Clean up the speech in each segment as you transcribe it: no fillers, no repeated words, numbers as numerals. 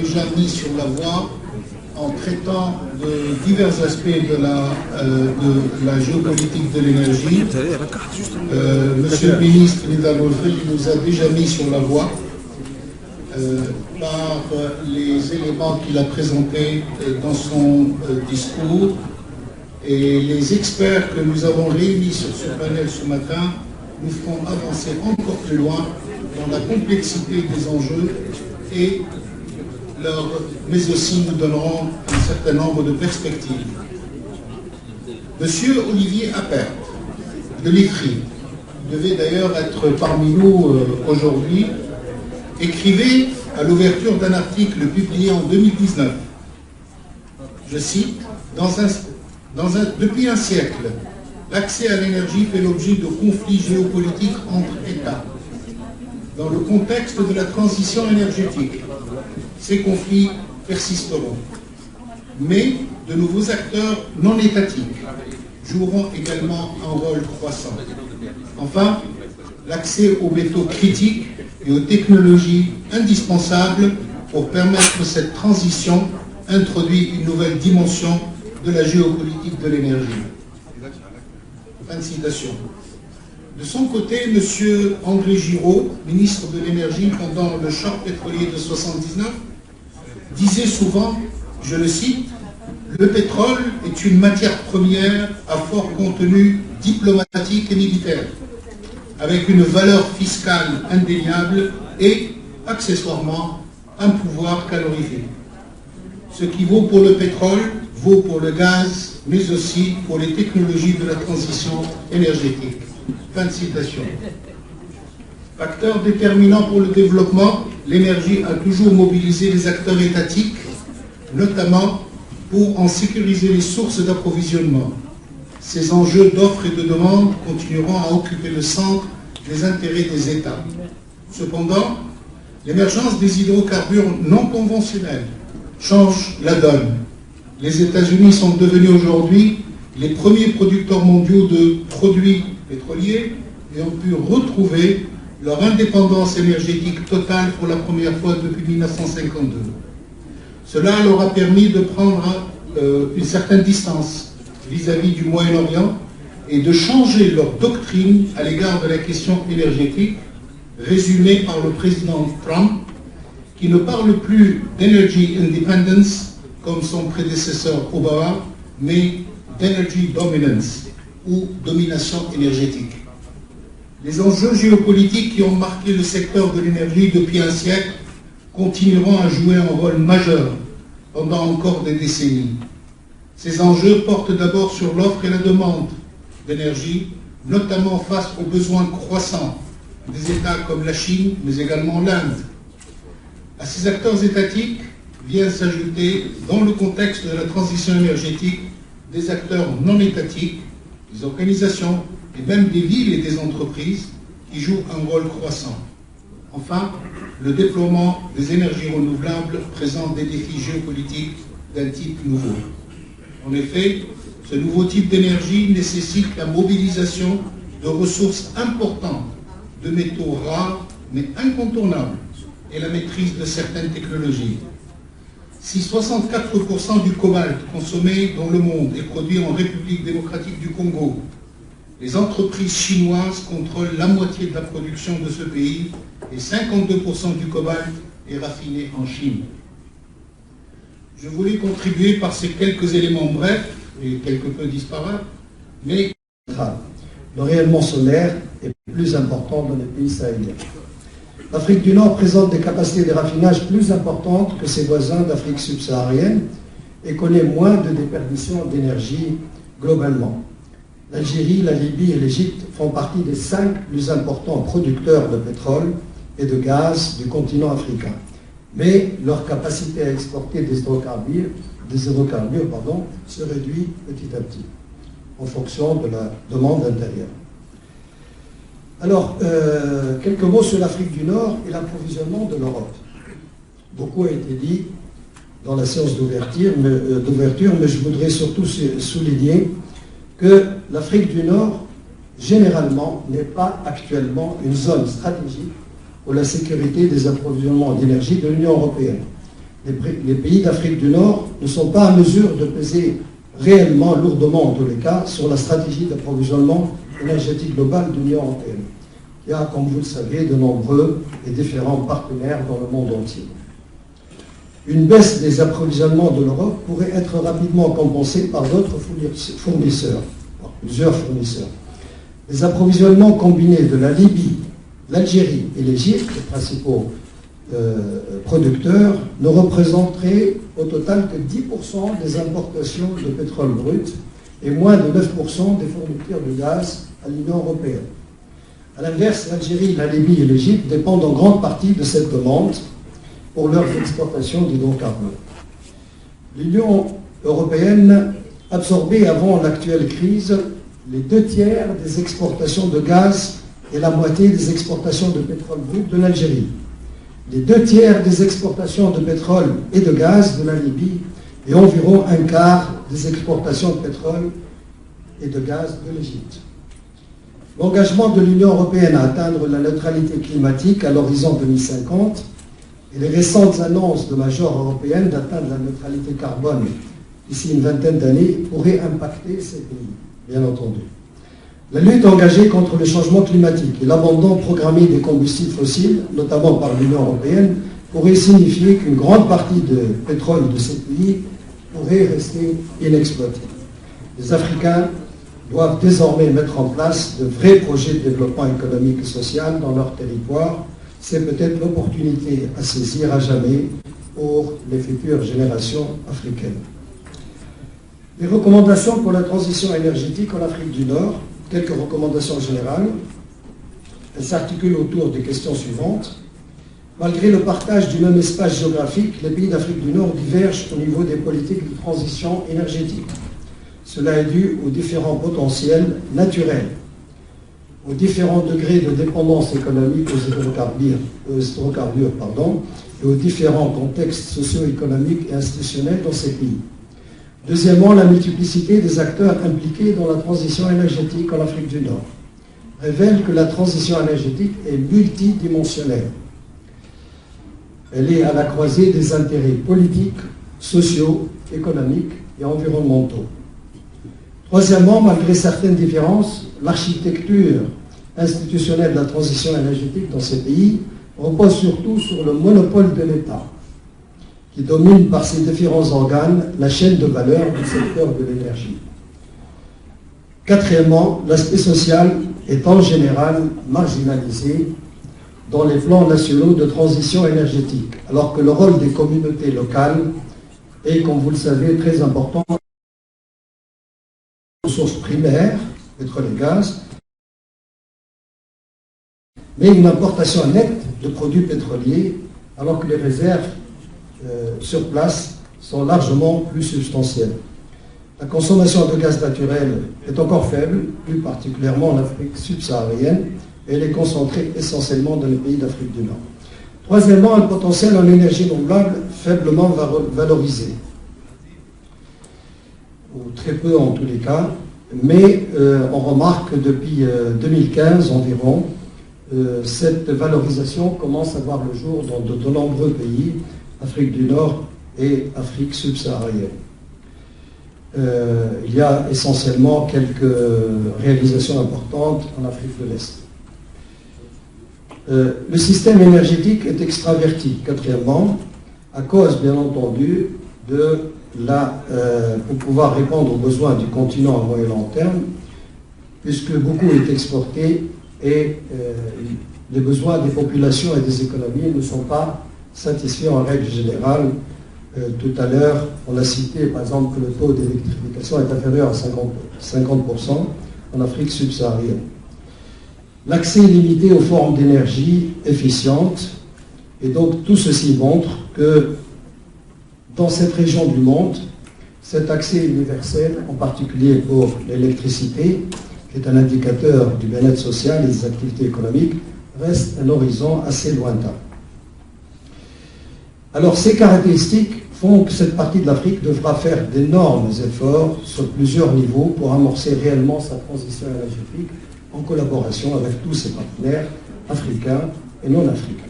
déjà mis sur la voie en traitant de divers aspects de la géopolitique de l'énergie. Monsieur le ministre Nidal Oulfel nous a déjà mis sur la voie par les éléments qu'il a présentés dans son discours, et les experts que nous avons réunis sur ce panel ce matin nous feront avancer encore plus loin dans la complexité des enjeux mais aussi nous donneront un certain nombre de perspectives. Monsieur Olivier Appert, de l'IFRI, devait d'ailleurs être parmi nous aujourd'hui, écrivait à l'ouverture d'un article publié en 2019, je cite, depuis un siècle, l'accès à l'énergie fait l'objet de conflits géopolitiques entre États. Dans le contexte de la transition énergétique, ces conflits persisteront. Mais de nouveaux acteurs non étatiques joueront également un rôle croissant. Enfin, l'accès aux métaux critiques et aux technologies indispensables pour permettre cette transition introduit une nouvelle dimension de la géopolitique de l'énergie. Fin de citation. De son côté, M. André Giraud, ministre de l'Énergie pendant le choc pétrolier de 1979, disait souvent, je le cite, « Le pétrole est une matière première à fort contenu diplomatique et militaire, avec une valeur fiscale indéniable et, accessoirement, un pouvoir calorifique. Ce qui vaut pour le pétrole vaut pour le gaz, mais aussi pour les technologies de la transition énergétique. » Fin de citation. Facteur déterminant pour le développement, l'énergie a toujours mobilisé les acteurs étatiques, notamment pour en sécuriser les sources d'approvisionnement. Ces enjeux d'offres et de demande continueront à occuper le centre des intérêts des États. Cependant, l'émergence des hydrocarbures non conventionnels change la donne. Les États-Unis sont devenus aujourd'hui les premiers producteurs mondiaux de produits pétroliers et ont pu retrouver leur indépendance énergétique totale pour la première fois depuis 1952. Cela leur a permis de prendre une certaine distance vis-à-vis du Moyen-Orient et de changer leur doctrine à l'égard de la question énergétique, résumée par le président Trump, qui ne parle plus d'energy independence comme son prédécesseur Obama, mais d'energy dominance ou domination énergétique. Les enjeux géopolitiques qui ont marqué le secteur de l'énergie depuis un siècle continueront à jouer un rôle majeur pendant encore des décennies. Ces enjeux portent d'abord sur l'offre et la demande d'énergie, notamment face aux besoins croissants des États comme la Chine, mais également l'Inde. À ces acteurs étatiques viennent s'ajouter, dans le contexte de la transition énergétique, des acteurs non étatiques, des organisations et même des villes et des entreprises qui jouent un rôle croissant. Enfin, le déploiement des énergies renouvelables présente des défis géopolitiques d'un type nouveau. En effet, ce nouveau type d'énergie nécessite la mobilisation de ressources importantes, de métaux rares mais incontournables, et la maîtrise de certaines technologies. Si 64% du cobalt consommé dans le monde est produit en République démocratique du Congo, les entreprises chinoises contrôlent la moitié de la production de ce pays et 52% du cobalt est raffiné en Chine. Je voulais contribuer par ces quelques éléments brefs et quelque peu disparates, mais le rayonnement solaire est plus important dans les pays sahéliens. L'Afrique du Nord présente des capacités de raffinage plus importantes que ses voisins d'Afrique subsaharienne et connaît moins de déperdition d'énergie globalement. L'Algérie, la Libye et l'Égypte font partie des 5 plus importants producteurs de pétrole et de gaz du continent africain. Mais leur capacité à exporter des hydrocarbures se réduit petit à petit en fonction de la demande intérieure. Alors, quelques mots sur l'Afrique du Nord et l'approvisionnement de l'Europe. Beaucoup a été dit dans la séance d'ouverture, mais je voudrais surtout souligner que l'Afrique du Nord, généralement, n'est pas actuellement une zone stratégique pour la sécurité des approvisionnements d'énergie de l'Union européenne. les pays d'Afrique du Nord ne sont pas en mesure de peser réellement, lourdement en tous les cas, sur la stratégie d'approvisionnement énergétique globale de l'Union européenne. Il y a, comme vous le savez, de nombreux et différents partenaires dans le monde entier. Une baisse des approvisionnements de l'Europe pourrait être rapidement compensée par d'autres fournisseurs, par plusieurs fournisseurs. Les approvisionnements combinés de la Libye, l'Algérie et l'Égypte, les principaux producteurs, ne représenteraient au total que 10% des importations de pétrole brut et moins de 9% des fournitures de gaz à l'Union européenne. A l'inverse, l'Algérie, la Libye et l'Égypte dépendent en grande partie de cette demande pour leurs exportations d'hydrocarbures. L'Union européenne absorbait avant l'actuelle crise les 2/3 des exportations de gaz et la moitié des exportations de pétrole brut de l'Algérie, les 2/3 des exportations de pétrole et de gaz de la Libye et environ 1/4 des exportations de pétrole et de gaz de l'Égypte. L'engagement de l'Union européenne à atteindre la neutralité climatique à l'horizon 2050 et les récentes annonces de majors européennes d'atteindre la neutralité carbone d'ici une vingtaine d'années pourraient impacter ces pays, bien entendu. La lutte engagée contre le changement climatique et l'abandon programmé des combustibles fossiles, notamment par l'Union européenne, pourrait signifier qu'une grande partie du pétrole de ces pays pourrait rester inexploitée. Les Africains doivent désormais mettre en place de vrais projets de développement économique et social dans leur territoire. C'est peut-être l'opportunité à saisir à jamais pour les futures générations africaines. Les recommandations pour la transition énergétique en Afrique du Nord, quelques recommandations générales. Elles s'articulent autour des questions suivantes. Malgré le partage du même espace géographique, les pays d'Afrique du Nord divergent au niveau des politiques de transition énergétique. Cela est dû aux différents potentiels naturels, aux différents degrés de dépendance économique aux hydrocarbures, et aux différents contextes socio-économiques et institutionnels dans ces pays. Deuxièmement, la multiplicité des acteurs impliqués dans la transition énergétique en Afrique du Nord révèle que la transition énergétique est multidimensionnelle. Elle est à la croisée des intérêts politiques, sociaux, économiques et environnementaux. Troisièmement, malgré certaines différences, l'architecture institutionnelle de la transition énergétique dans ces pays repose surtout sur le monopole de l'État, qui domine par ses différents organes la chaîne de valeur du secteur de l'énergie. Quatrièmement, l'aspect social est en général marginalisé dans les plans nationaux de transition énergétique, alors que le rôle des communautés locales est, comme vous le savez, très important. Ressources primaires, pétrole et gaz, mais une importation nette de produits pétroliers, alors que les réserves sur place sont largement plus substantielles. La consommation de gaz naturel est encore faible, plus particulièrement en Afrique subsaharienne, et elle est concentrée essentiellement dans les pays d'Afrique du Nord. Troisièmement, un potentiel en énergie renouvelable faiblement valorisé, ou très peu en tous les cas, mais on remarque que depuis 2015 environ, cette valorisation commence à voir le jour dans de nombreux pays, Afrique du Nord et Afrique subsaharienne. Il y a essentiellement quelques réalisations importantes en Afrique de l'Est. Le système énergétique est extraverti, quatrièmement, à cause, bien entendu, pour pouvoir répondre aux besoins du continent à moyen et long terme, puisque beaucoup est exporté et les besoins des populations et des économies ne sont pas satisfaits en règle générale. Tout à l'heure, on a cité par exemple que le taux d'électrification est inférieur à 50% en Afrique subsaharienne. L'accès est limité aux formes d'énergie efficientes, et donc tout ceci montre que dans cette région du monde, cet accès universel, en particulier pour l'électricité, qui est un indicateur du bien-être social et des activités économiques, reste un horizon assez lointain. Alors ces caractéristiques font que cette partie de l'Afrique devra faire d'énormes efforts sur plusieurs niveaux pour amorcer réellement sa transition énergétique en collaboration avec tous ses partenaires africains et non africains.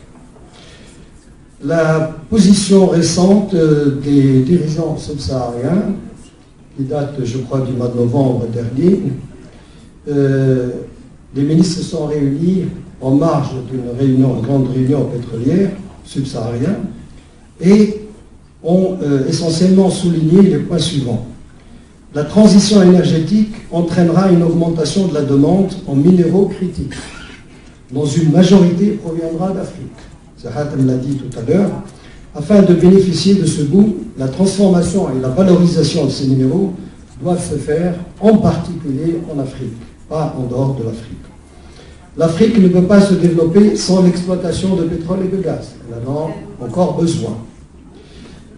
la position récente des dirigeants subsahariens, qui date, je crois, du mois de novembre dernier, les ministres se sont réunis en marge d'une grande réunion pétrolière subsaharienne et ont essentiellement souligné les points suivants. La transition énergétique entraînera une augmentation de la demande en minéraux critiques, dont une majorité proviendra d'Afrique. Hatem l'a dit tout à l'heure. Afin de bénéficier de ce boom, la transformation et la valorisation de ces minéraux doivent se faire en particulier en Afrique, pas en dehors de l'Afrique. L'Afrique ne peut pas se développer sans l'exploitation de pétrole et de gaz. Elle en a encore besoin.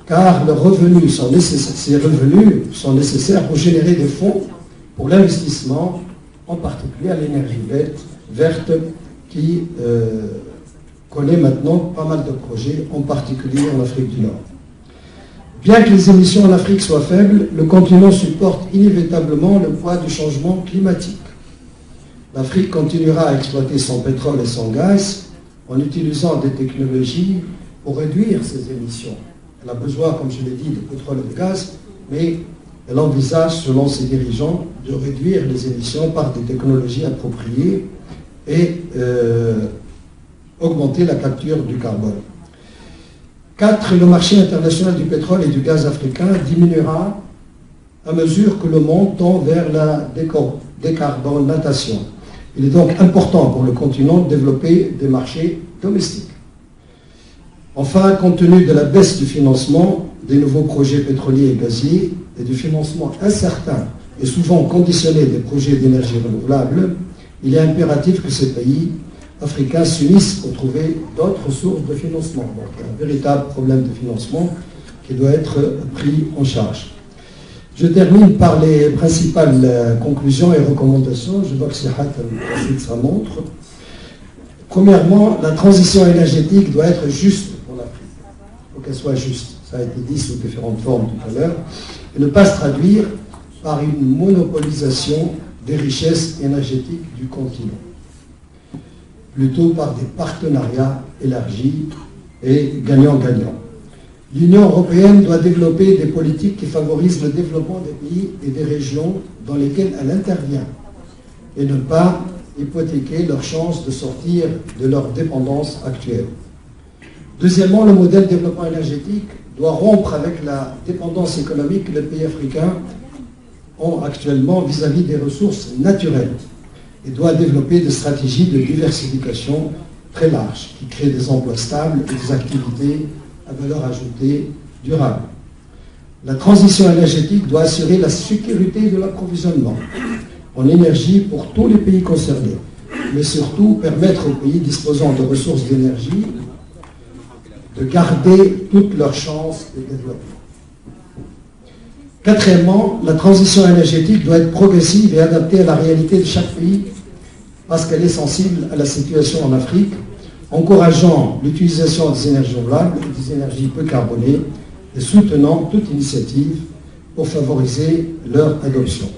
Car ces revenus sont nécessaires pour générer des fonds pour l'investissement, en particulier à l'énergie verte, qui connaît maintenant pas mal de projets, en particulier en Afrique du Nord. Bien que les émissions en Afrique soient faibles, le continent supporte inévitablement le poids du changement climatique. L'Afrique continuera à exploiter son pétrole et son gaz en utilisant des technologies pour réduire ses émissions. Elle a besoin, comme je l'ai dit, de pétrole et de gaz, mais elle envisage, selon ses dirigeants, de réduire les émissions par des technologies appropriées et augmenter la capture du carbone. 4. Le marché international du pétrole et du gaz africain diminuera à mesure que le monde tend vers la décarbonisation. Il est donc important pour le continent de développer des marchés domestiques. Enfin, compte tenu de la baisse du financement des nouveaux projets pétroliers et gaziers et du financement incertain et souvent conditionné des projets d'énergie renouvelable, il est impératif que ces pays africains s'unissent pour trouver d'autres sources de financement. Donc, il y a un véritable problème de financement qui doit être pris en charge. Je termine par les principales conclusions et recommandations. Je vois que c'est ensuite ça montre. Premièrement, la transition énergétique doit être juste pour l'Afrique. Il faut qu'elle soit juste. Ça a été dit sous différentes formes tout à l'heure. Et ne pas se traduire par une monopolisation des richesses énergétiques du continent. Plutôt par des partenariats élargis et gagnant-gagnant. L'Union européenne doit développer des politiques qui favorisent le développement des pays et des régions dans lesquelles elle intervient et ne pas hypothéquer leurs chances de sortir de leur dépendance actuelle. Deuxièmement, le modèle de développement énergétique doit rompre avec la dépendance économique que les pays africains ont actuellement vis-à-vis des ressources naturelles et doit développer des stratégies de diversification très larges qui créent des emplois stables et des activités à valeur ajoutée durable. La transition énergétique doit assurer la sécurité de l'approvisionnement en énergie pour tous les pays concernés, mais surtout permettre aux pays disposant de ressources d'énergie de garder toutes leurs chances de développement. Quatrièmement, la transition énergétique doit être progressive et adaptée à la réalité de chaque pays parce qu'elle est sensible à la situation en Afrique, encourageant l'utilisation des énergies renouvelables et des énergies peu carbonées et soutenant toute initiative pour favoriser leur adoption.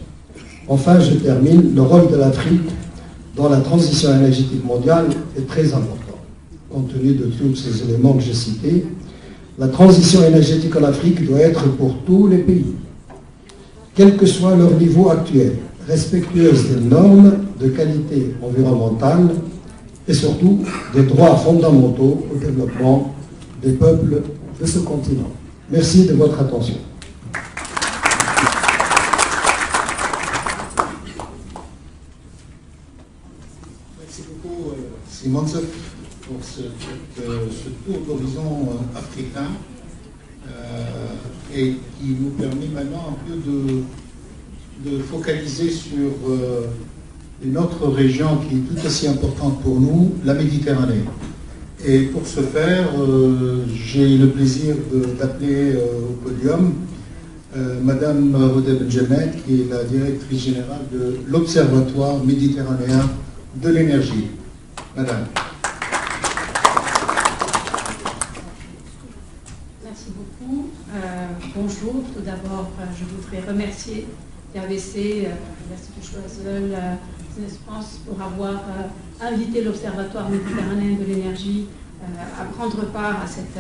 Enfin, je termine, le rôle de l'Afrique dans la transition énergétique mondiale est très important. Compte tenu de tous ces éléments que j'ai cités, la transition énergétique en Afrique doit être pour tous les pays, quel que soit leur niveau actuel, respectueuse des normes de qualité environnementale et surtout des droits fondamentaux au développement des peuples de ce continent. Merci de votre attention. Merci beaucoup, Simon, pour ce tour d'horizon africain et qui nous permet maintenant un peu de focaliser sur une autre région qui est tout aussi importante pour nous, la Méditerranée. Et pour ce faire, j'ai le plaisir d'appeler au podium Madame Rodeh Benjemet, qui est la directrice générale de l'Observatoire méditerranéen de l'énergie. Madame. Merci beaucoup. Bonjour. Tout d'abord, je voudrais remercier l'AVC, l'Institut Choiseul, France pour avoir invité l'Observatoire méditerranéen de l'énergie à prendre part à cet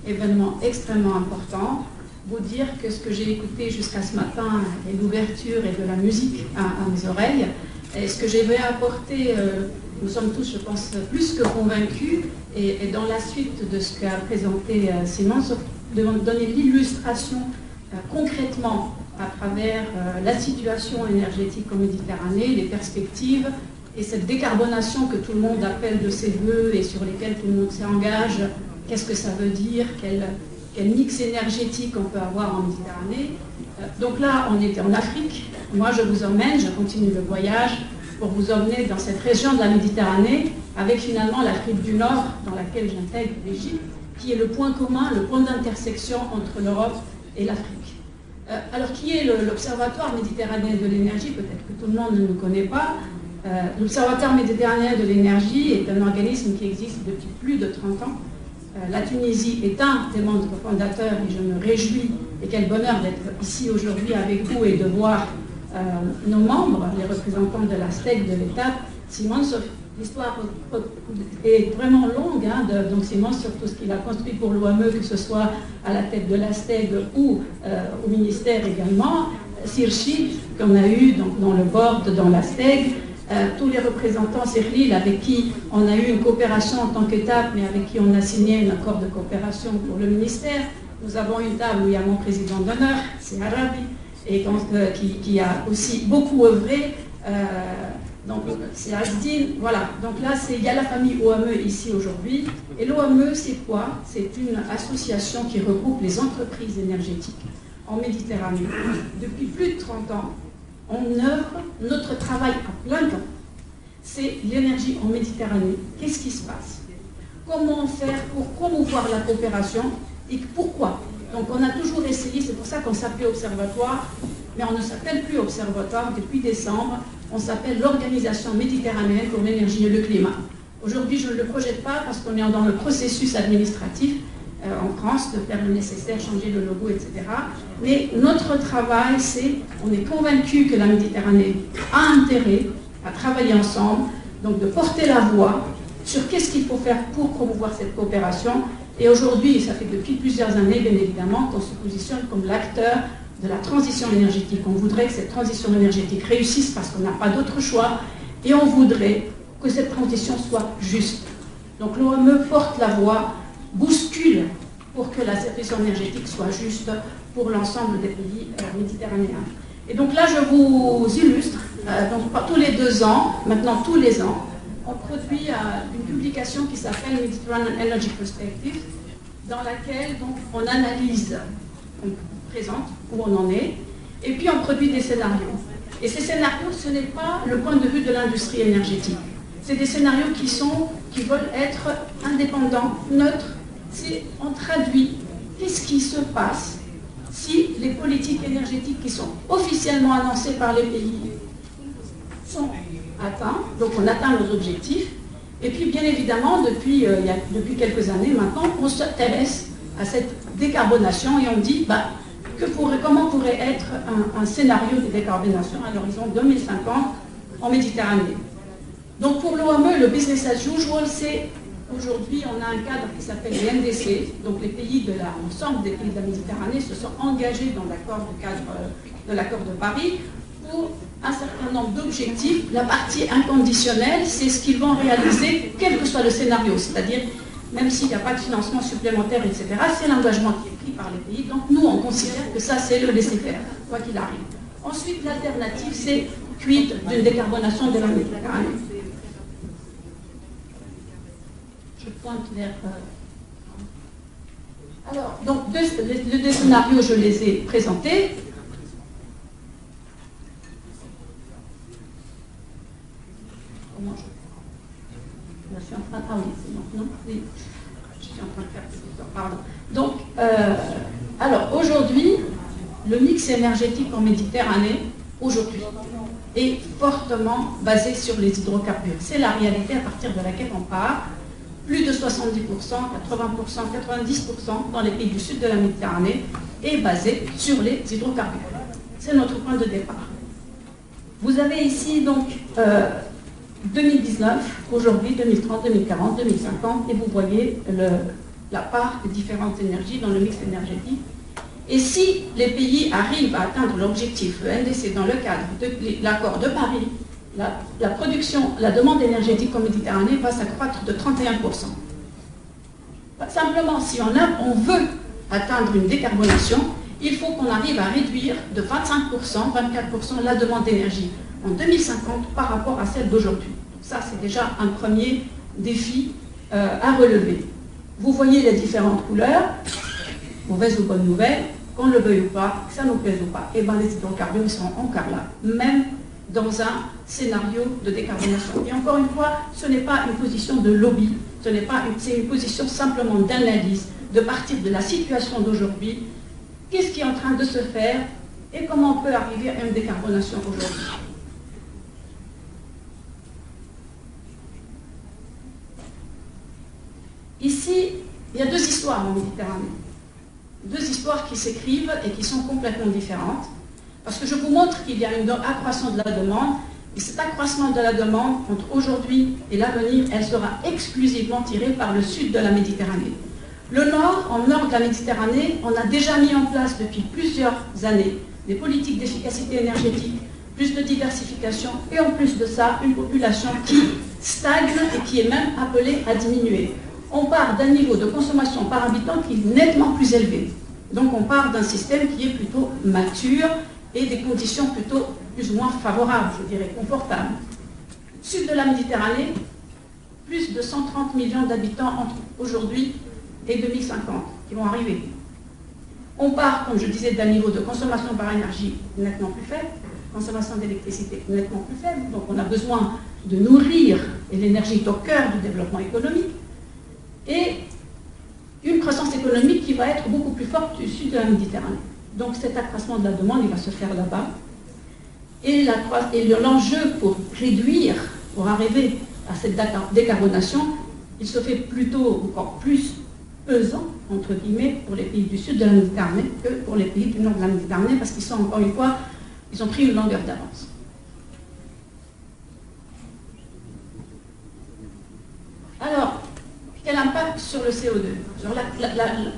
événement extrêmement important. Vous dire que ce que j'ai écouté jusqu'à ce matin est l'ouverture et de la musique à mes oreilles. Et ce que j'ai vais apporter, nous sommes tous, je pense, plus que convaincus, et dans la suite de ce qu'a présenté Simon, de donner l'illustration concrètement à travers la situation énergétique en Méditerranée, les perspectives et cette décarbonation que tout le monde appelle de ses voeux et sur lesquelles tout le monde s'engage. Qu'est-ce que ça veut dire? Quel mix énergétique on peut avoir en Méditerranée? Donc là, on était en Afrique. Moi, je vous emmène, je continue le voyage pour vous emmener dans cette région de la Méditerranée, avec finalement l'Afrique du Nord, dans laquelle j'intègre l'Égypte, qui est le point commun, le point d'intersection entre l'Europe et l'Afrique. Alors, qui est l'Observatoire méditerranéen de l'énergie? Peut-être que tout le monde ne le connaît pas. L'Observatoire méditerranéen de l'énergie est un organisme qui existe depuis plus de 30 ans. La Tunisie est un des membres fondateurs et je me réjouis, et quel bonheur d'être ici aujourd'hui avec vous et de voir nos membres, les représentants de la STEG de l'État. Simon, l'histoire est vraiment longue, hein, donc Simon, sur tout ce qu'il a construit pour l'OME, que ce soit à la tête de la STEG ou au ministère également. Sirchid, qu'on a eu donc, dans le board, dans la STEG, tous les représentants Sirlil avec qui on a eu une coopération en tant qu'étape, mais avec qui on a signé un accord de coopération pour le ministère. Nous avons une table où il y a mon président d'honneur, c'est Arabi, et qui a aussi beaucoup œuvré. Donc c'est Asdin, voilà. Donc là, il y a la famille OME ici aujourd'hui. Et l'OME, c'est quoi? C'est une association qui regroupe les entreprises énergétiques en Méditerranée. Depuis plus de 30 ans, on œuvre, notre travail à plein temps, c'est l'énergie en Méditerranée. Qu'est-ce qui se passe? Comment faire pour promouvoir la coopération et pourquoi? Donc on a toujours essayé, c'est pour ça qu'on s'appelait Observatoire, mais on ne s'appelle plus Observatoire depuis décembre, on s'appelle l'Organisation méditerranéenne pour l'énergie et le climat. Aujourd'hui, je ne le projette pas parce qu'on est dans le processus administratif en France de faire le nécessaire, changer le logo, etc. Mais notre travail, on est convaincu que la Méditerranée a intérêt à travailler ensemble, donc de porter la voix sur qu'est-ce qu'il faut faire pour promouvoir cette coopération. Et aujourd'hui, ça fait depuis plusieurs années, bien évidemment, qu'on se positionne comme l'acteur de la transition énergétique. On voudrait que cette transition énergétique réussisse parce qu'on n'a pas d'autre choix, et on voudrait que cette transition soit juste. Donc l'OME porte la voix, bouscule pour que la transition énergétique soit juste pour l'ensemble des pays méditerranéens. Et donc là, je vous illustre, donc tous les 2 ans, maintenant tous les ans, on produit une publication qui s'appelle Mediterranean Energy Perspective, dans laquelle donc, on analyse, on présente où on en est, et puis on produit des scénarios. Et ces scénarios, ce n'est pas le point de vue de l'industrie énergétique. C'est des scénarios qui veulent être indépendants, neutres. On traduit qu'est-ce qui se passe si les politiques énergétiques qui sont officiellement annoncées par les pays sont atteints, donc on atteint nos objectifs. Et puis bien évidemment, depuis quelques années maintenant, on s'intéresse à cette décarbonation et on dit comment pourrait être un scénario de décarbonation à l'horizon 2050 en Méditerranée. Donc pour l'OME, le business as usual, c'est aujourd'hui on a un cadre qui s'appelle les NDC, donc les pays l'ensemble des pays de la Méditerranée se sont engagés dans l'accord de l'accord de Paris pour un certain nombre d'objectifs. La partie inconditionnelle, c'est ce qu'ils vont réaliser, quel que soit le scénario, c'est-à-dire même s'il n'y a pas de financement supplémentaire, etc., c'est l'engagement qui est pris par les pays. Donc nous, on considère que ça, c'est le laisser-faire, quoi qu'il arrive. Ensuite, l'alternative, c'est quid d'une décarbonation de la Méditerranée. Je pointe vers... Alors, donc, les 2 scénarios, je les ai présentés. Comment je suis en train de... Ah oui, c'est bon. Non, oui. Je suis en train de faire... Pardon. Donc, alors, aujourd'hui, le mix énergétique en Méditerranée, aujourd'hui, est fortement basé sur les hydrocarbures. C'est la réalité à partir de laquelle on part. Plus de 70%, 80%, 90% dans les pays du sud de la Méditerranée est basé sur les hydrocarbures. C'est notre point de départ. Vous avez ici donc 2019, aujourd'hui 2030, 2040, 2050, et vous voyez la part des différentes énergies dans le mix énergétique. Et si les pays arrivent à atteindre l'objectif, le NDC, dans le cadre de l'accord de Paris, la production, la demande énergétique en Méditerranée va s'accroître de 31%. Simplement, si on veut atteindre une décarbonation, il faut qu'on arrive à réduire de 25%, 24% la demande d'énergie en 2050 par rapport à celle d'aujourd'hui. Ça, c'est déjà un premier défi à relever. Vous voyez les différentes couleurs, mauvaises ou bonnes nouvelles, qu'on le veuille ou pas, que ça nous plaise ou pas, et bien les hydrocarbures seront encore là, même dans un scénario de décarbonation. Et encore une fois, ce n'est pas une position de lobby, c'est une position simplement d'analyse, de partir de la situation d'aujourd'hui, qu'est-ce qui est en train de se faire et comment on peut arriver à une décarbonation aujourd'hui. Ici, il y a deux histoires en Méditerranée. Deux histoires qui s'écrivent et qui sont complètement différentes. Parce que je vous montre qu'il y a un accroissement de la demande, et cet accroissement de la demande, entre aujourd'hui et l'avenir, elle sera exclusivement tirée par le sud de la Méditerranée. Le nord, en nord de la Méditerranée, on a déjà mis en place depuis plusieurs années des politiques d'efficacité énergétique, plus de diversification, et en plus de ça, une population qui stagne et qui est même appelée à diminuer. On part d'un niveau de consommation par habitant qui est nettement plus élevé. Donc on part d'un système qui est plutôt mature et des conditions plutôt plus ou moins favorables, je dirais, confortables. Sud de la Méditerranée, plus de 130 millions d'habitants entre aujourd'hui et 2050 qui vont arriver. On part, comme je disais, d'un niveau de consommation par énergie nettement plus faible, consommation d'électricité nettement plus faible, donc on a besoin de nourrir, et l'énergie est au cœur du développement économique, et une croissance économique qui va être beaucoup plus forte du sud de la Méditerranée. Donc cet accroissement de la demande, il va se faire là-bas. Et l'enjeu pour réduire, pour arriver à cette décarbonation, il se fait plutôt encore plus pesant, entre guillemets, pour les pays du sud de la Méditerranée que pour les pays du nord de la Méditerranée, parce qu'ils sont, encore une fois, ils ont pris une longueur d'avance. Alors, quel impact sur le CO2?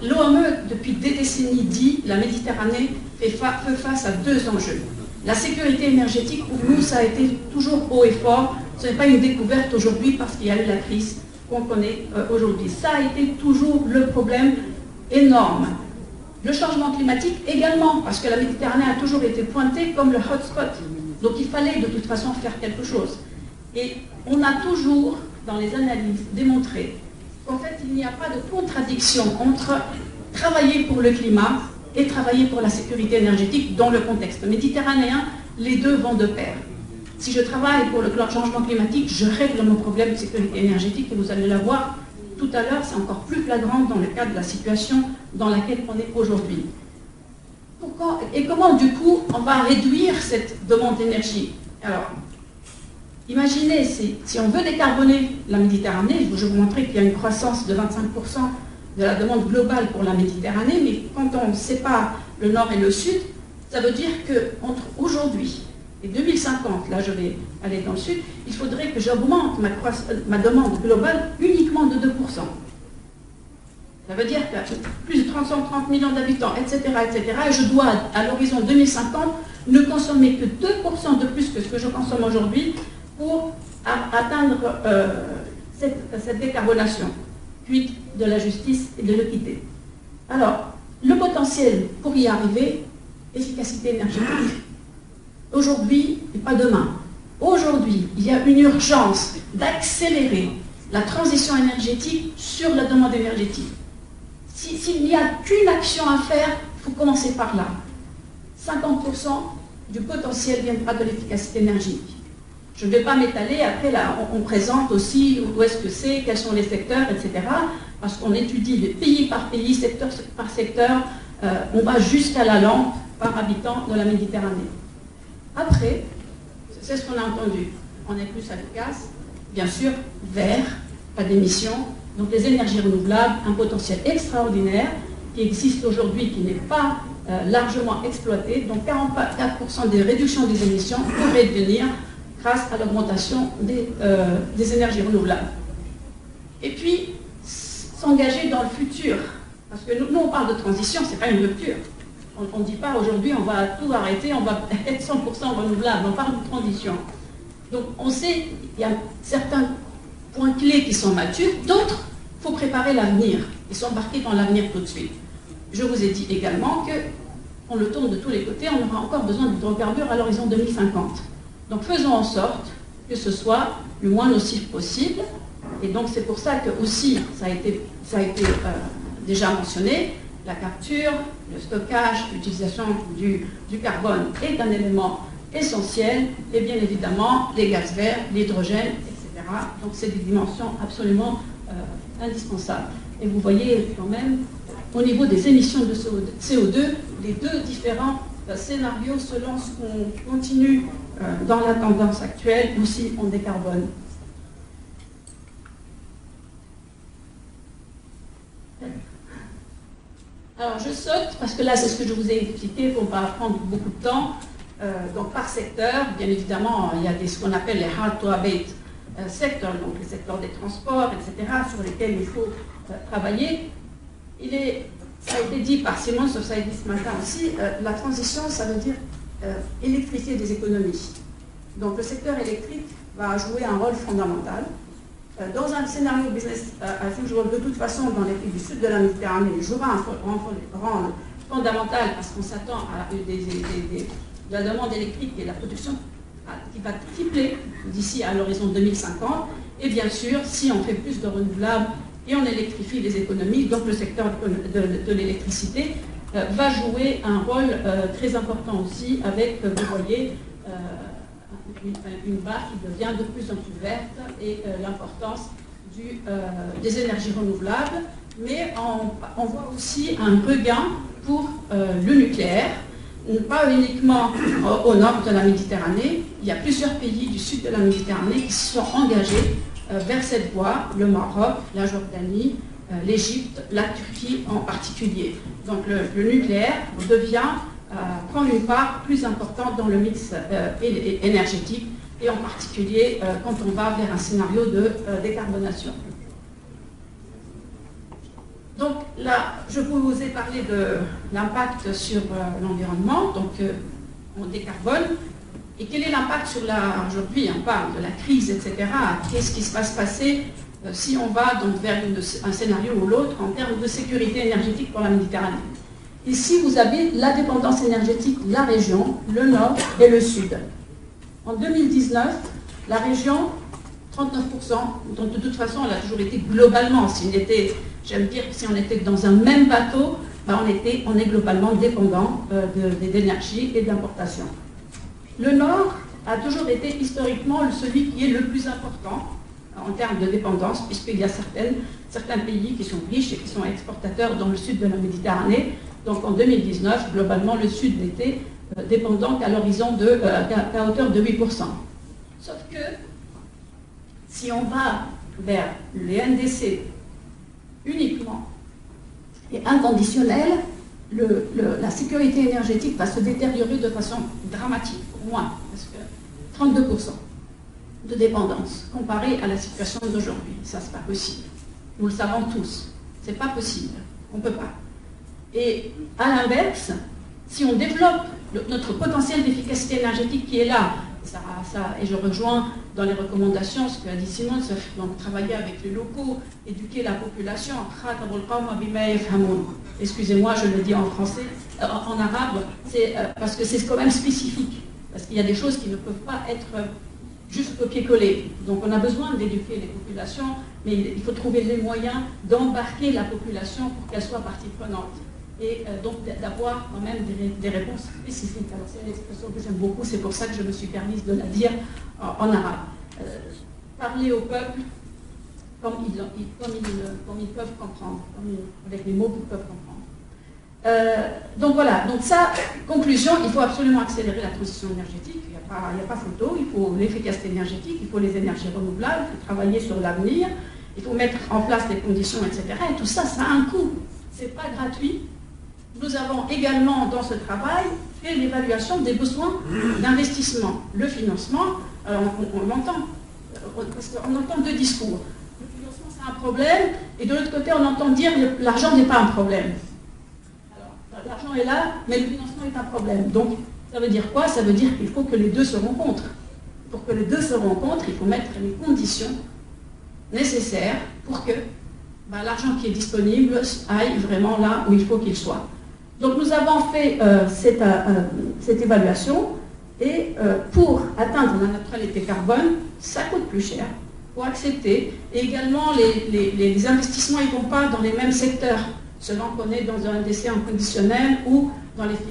L'OME, depuis des décennies, dit que la Méditerranée fait face à deux enjeux. La sécurité énergétique, pour nous, ça a été toujours haut et fort. Ce n'est pas une découverte aujourd'hui parce qu'il y a eu la crise qu'on connaît aujourd'hui. Ça a été toujours le problème énorme. Le changement climatique également, parce que la Méditerranée a toujours été pointée comme le hotspot. Donc il fallait de toute façon faire quelque chose. Et on a toujours, dans les analyses, démontré qu'en fait, il n'y a pas de contradiction entre travailler pour le climat et travailler pour la sécurité énergétique dans le contexte méditerranéen. Les deux vont de pair. Si je travaille pour le changement climatique, je règle mon problème de sécurité énergétique et vous allez la voir tout à l'heure, c'est encore plus flagrant dans le cadre de la situation dans laquelle on est aujourd'hui. Et comment, du coup, on va réduire cette demande d'énergie? Alors, imaginez, si on veut décarboner la Méditerranée, je vais vous montrer qu'il y a une croissance de 25% de la demande globale pour la Méditerranée, mais quand on sépare le nord et le sud, ça veut dire qu'entre aujourd'hui et 2050, là je vais aller dans le sud, il faudrait que j'augmente ma demande globale uniquement de 2%. Ça veut dire que plus de 330 millions d'habitants, etc., et je dois, à l'horizon 2050, ne consommer que 2% de plus que ce que je consomme aujourd'hui pour atteindre cette décarbonation, cuite de la justice et de l'équité. Alors, le potentiel pour y arriver, efficacité énergétique. Aujourd'hui et pas demain. Aujourd'hui, il y a une urgence d'accélérer la transition énergétique sur la demande énergétique. S'il n'y a qu'une action à faire, il faut commencer par là. 50% du potentiel viendra de l'efficacité énergétique. Je ne vais pas m'étaler, après là, on présente aussi où est-ce que c'est, quels sont les secteurs, etc. Parce qu'on étudie de pays par pays, secteur par secteur, on va jusqu'à la lampe par habitant de la Méditerranée. Après, c'est ce qu'on a entendu, on est plus à l'efficace, bien sûr, vert, pas d'émissions, donc les énergies renouvelables, un potentiel extraordinaire qui existe aujourd'hui, qui n'est pas largement exploité, donc 44% des réductions des émissions pourraient venir grâce à l'augmentation des énergies renouvelables. Et puis, s'engager dans le futur. Parce que nous on parle de transition, ce n'est pas une rupture. On ne dit pas aujourd'hui on va tout arrêter, on va être 100% renouvelable, on parle de transition. Donc on sait qu'il y a certains points clés qui sont matures, d'autres, il faut préparer l'avenir et s'embarquer dans l'avenir tout de suite. Je vous ai dit également qu'on le tourne de tous les côtés, on aura encore besoin d'hydrocarbures à l'horizon 2050. Donc faisons en sorte que ce soit le moins nocif possible. Et donc c'est pour ça que aussi, ça a été déjà mentionné, la capture, le stockage, l'utilisation du carbone est un élément essentiel, et bien évidemment les gaz verts, l'hydrogène, etc. Donc c'est des dimensions absolument indispensables. Et vous voyez quand même, au niveau des émissions de CO2, les deux différents scénarios selon ce qu'on continue dans la tendance actuelle, aussi on décarbone. Alors je saute, parce que là c'est ce que je vous ai expliqué, pour ne pas prendre beaucoup de temps. Donc par secteur, bien évidemment, il y a ce qu'on appelle les hard to abate sectors, donc les secteurs des transports, etc., sur lesquels il faut travailler. Ça a été dit par Simon Society ce matin aussi, la transition, ça veut dire électrifier des économies. Donc le secteur électrique va jouer un rôle fondamental. Dans un scénario business as usual, de toute façon, dans les pays du sud de la Méditerranée, il jouera un rôle fondamental parce qu'on s'attend à de la demande électrique et de la production qui va tripler d'ici à l'horizon 2050. Et bien sûr, si on fait plus de renouvelables et on électrifie les économies, donc le secteur de l'électricité va jouer un rôle très important aussi avec, vous voyez, une barre qui devient de plus en plus verte et l'importance des énergies renouvelables. Mais on voit aussi un regain pour le nucléaire, pas uniquement au nord de la Méditerranée. Il y a plusieurs pays du sud de la Méditerranée qui se sont engagés vers cette voie, le Maroc, la Jordanie, l'Égypte, la Turquie en particulier. Donc le nucléaire prend une part plus importante dans le mix énergétique et en particulier quand on va vers un scénario de décarbonation. Donc là, je vous ai parlé de l'impact sur l'environnement, donc on décarbone. Et quel est l'impact sur aujourd'hui, on parle de la crise, etc. Qu'est-ce qui va se passer si on va donc vers un scénario ou l'autre en termes de sécurité énergétique pour la Méditerranée? Ici, vous avez la dépendance énergétique de la région, le nord et le sud. En 2019, la région, 39%, donc de toute façon, elle a toujours été globalement, j'aime dire que si on était dans un même bateau, ben on est globalement dépendant d'énergie et d'importation. Le nord a toujours été historiquement celui qui est le plus important en termes de dépendance, puisqu'il y a certains pays qui sont riches et qui sont exportateurs dans le sud de la Méditerranée. Donc en 2019, globalement, le Sud n'était dépendant qu'à l'horizon qu'à hauteur de 8%. Sauf que si on va vers les NDC uniquement et inconditionnel, la sécurité énergétique va se détériorer de façon dramatique, au moins, parce que 32% de dépendance comparé à la situation d'aujourd'hui. Ça, c'est pas possible. Nous le savons tous. C'est pas possible. On ne peut pas. Et à l'inverse, si on développe notre potentiel d'efficacité énergétique qui est là, et je rejoins dans les recommandations ce qu'a dit Simon, donc travailler avec les locaux, éduquer la population, excusez-moi, je le dis en français, en arabe, parce que c'est quand même spécifique, parce qu'il y a des choses qui ne peuvent pas être juste copier-coller. Donc on a besoin d'éduquer les populations, mais il faut trouver les moyens d'embarquer la population pour qu'elle soit partie prenante. Et donc d'avoir quand même des réponses spécifiques. Alors c'est une expression que j'aime beaucoup, c'est pour ça que je me suis permise de la dire en arabe. Parler au peuple comme ils peuvent comprendre, avec les mots qu'ils peuvent comprendre. Donc voilà, donc ça, conclusion, il faut absolument accélérer la transition énergétique, il n'y a pas photo, il faut l'efficacité énergétique, il faut les énergies renouvelables, il faut travailler sur l'avenir, il faut mettre en place les conditions, etc. Et tout ça, ça a un coût, c'est pas gratuit. Nous avons également, dans ce travail, fait l'évaluation des besoins d'investissement. Le financement, Alors on l'entend, parce qu'on entend deux discours. Le financement c'est un problème, et de l'autre côté on entend dire que l'argent n'est pas un problème. Alors l'argent est là, mais le financement est un problème. Donc ça veut dire quoi? Ça veut dire qu'il faut que les deux se rencontrent. Pour que les deux se rencontrent, il faut mettre les conditions nécessaires pour que l'argent qui est disponible aille vraiment là où il faut qu'il soit. Donc nous avons fait cette évaluation et pour atteindre la neutralité carbone, ça coûte plus cher, il faut accepter. Et également, les investissements ne vont pas dans les mêmes secteurs, selon qu'on est dans un décès en conditionnel ou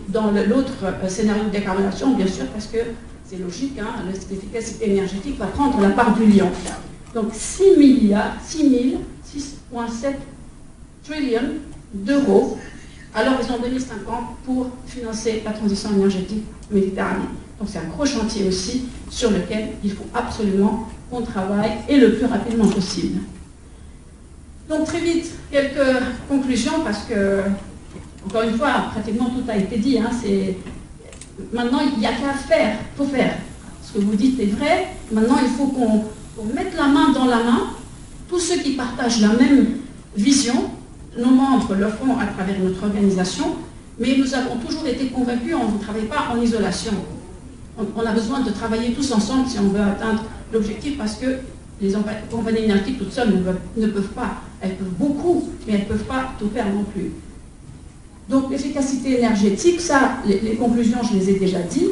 dans l'autre scénario de décarbonation, bien sûr, parce que c'est logique, hein, l'efficacité énergétique va prendre la part du lion. Donc 6,7 trillions d'euros à l'horizon 2050 pour financer la transition énergétique méditerranéenne. Donc c'est un gros chantier aussi sur lequel il faut absolument qu'on travaille et le plus rapidement possible. Donc très vite, quelques conclusions parce que, encore une fois, pratiquement tout a été dit. Hein, maintenant, il n'y a qu'à faire, il faut faire. Ce que vous dites est vrai. Maintenant, il faut qu'on mette la main dans la main. Tous ceux qui partagent la même vision, nos membres le font à travers notre organisation, mais nous avons toujours été convaincus, on ne travaille pas en isolation. On a besoin de travailler tous ensemble si on veut atteindre l'objectif, parce que les compagnies énergétiques toutes seules ne peuvent pas. Elles peuvent beaucoup, mais elles ne peuvent pas tout faire non plus. Donc l'efficacité énergétique, ça, les conclusions, je les ai déjà dit,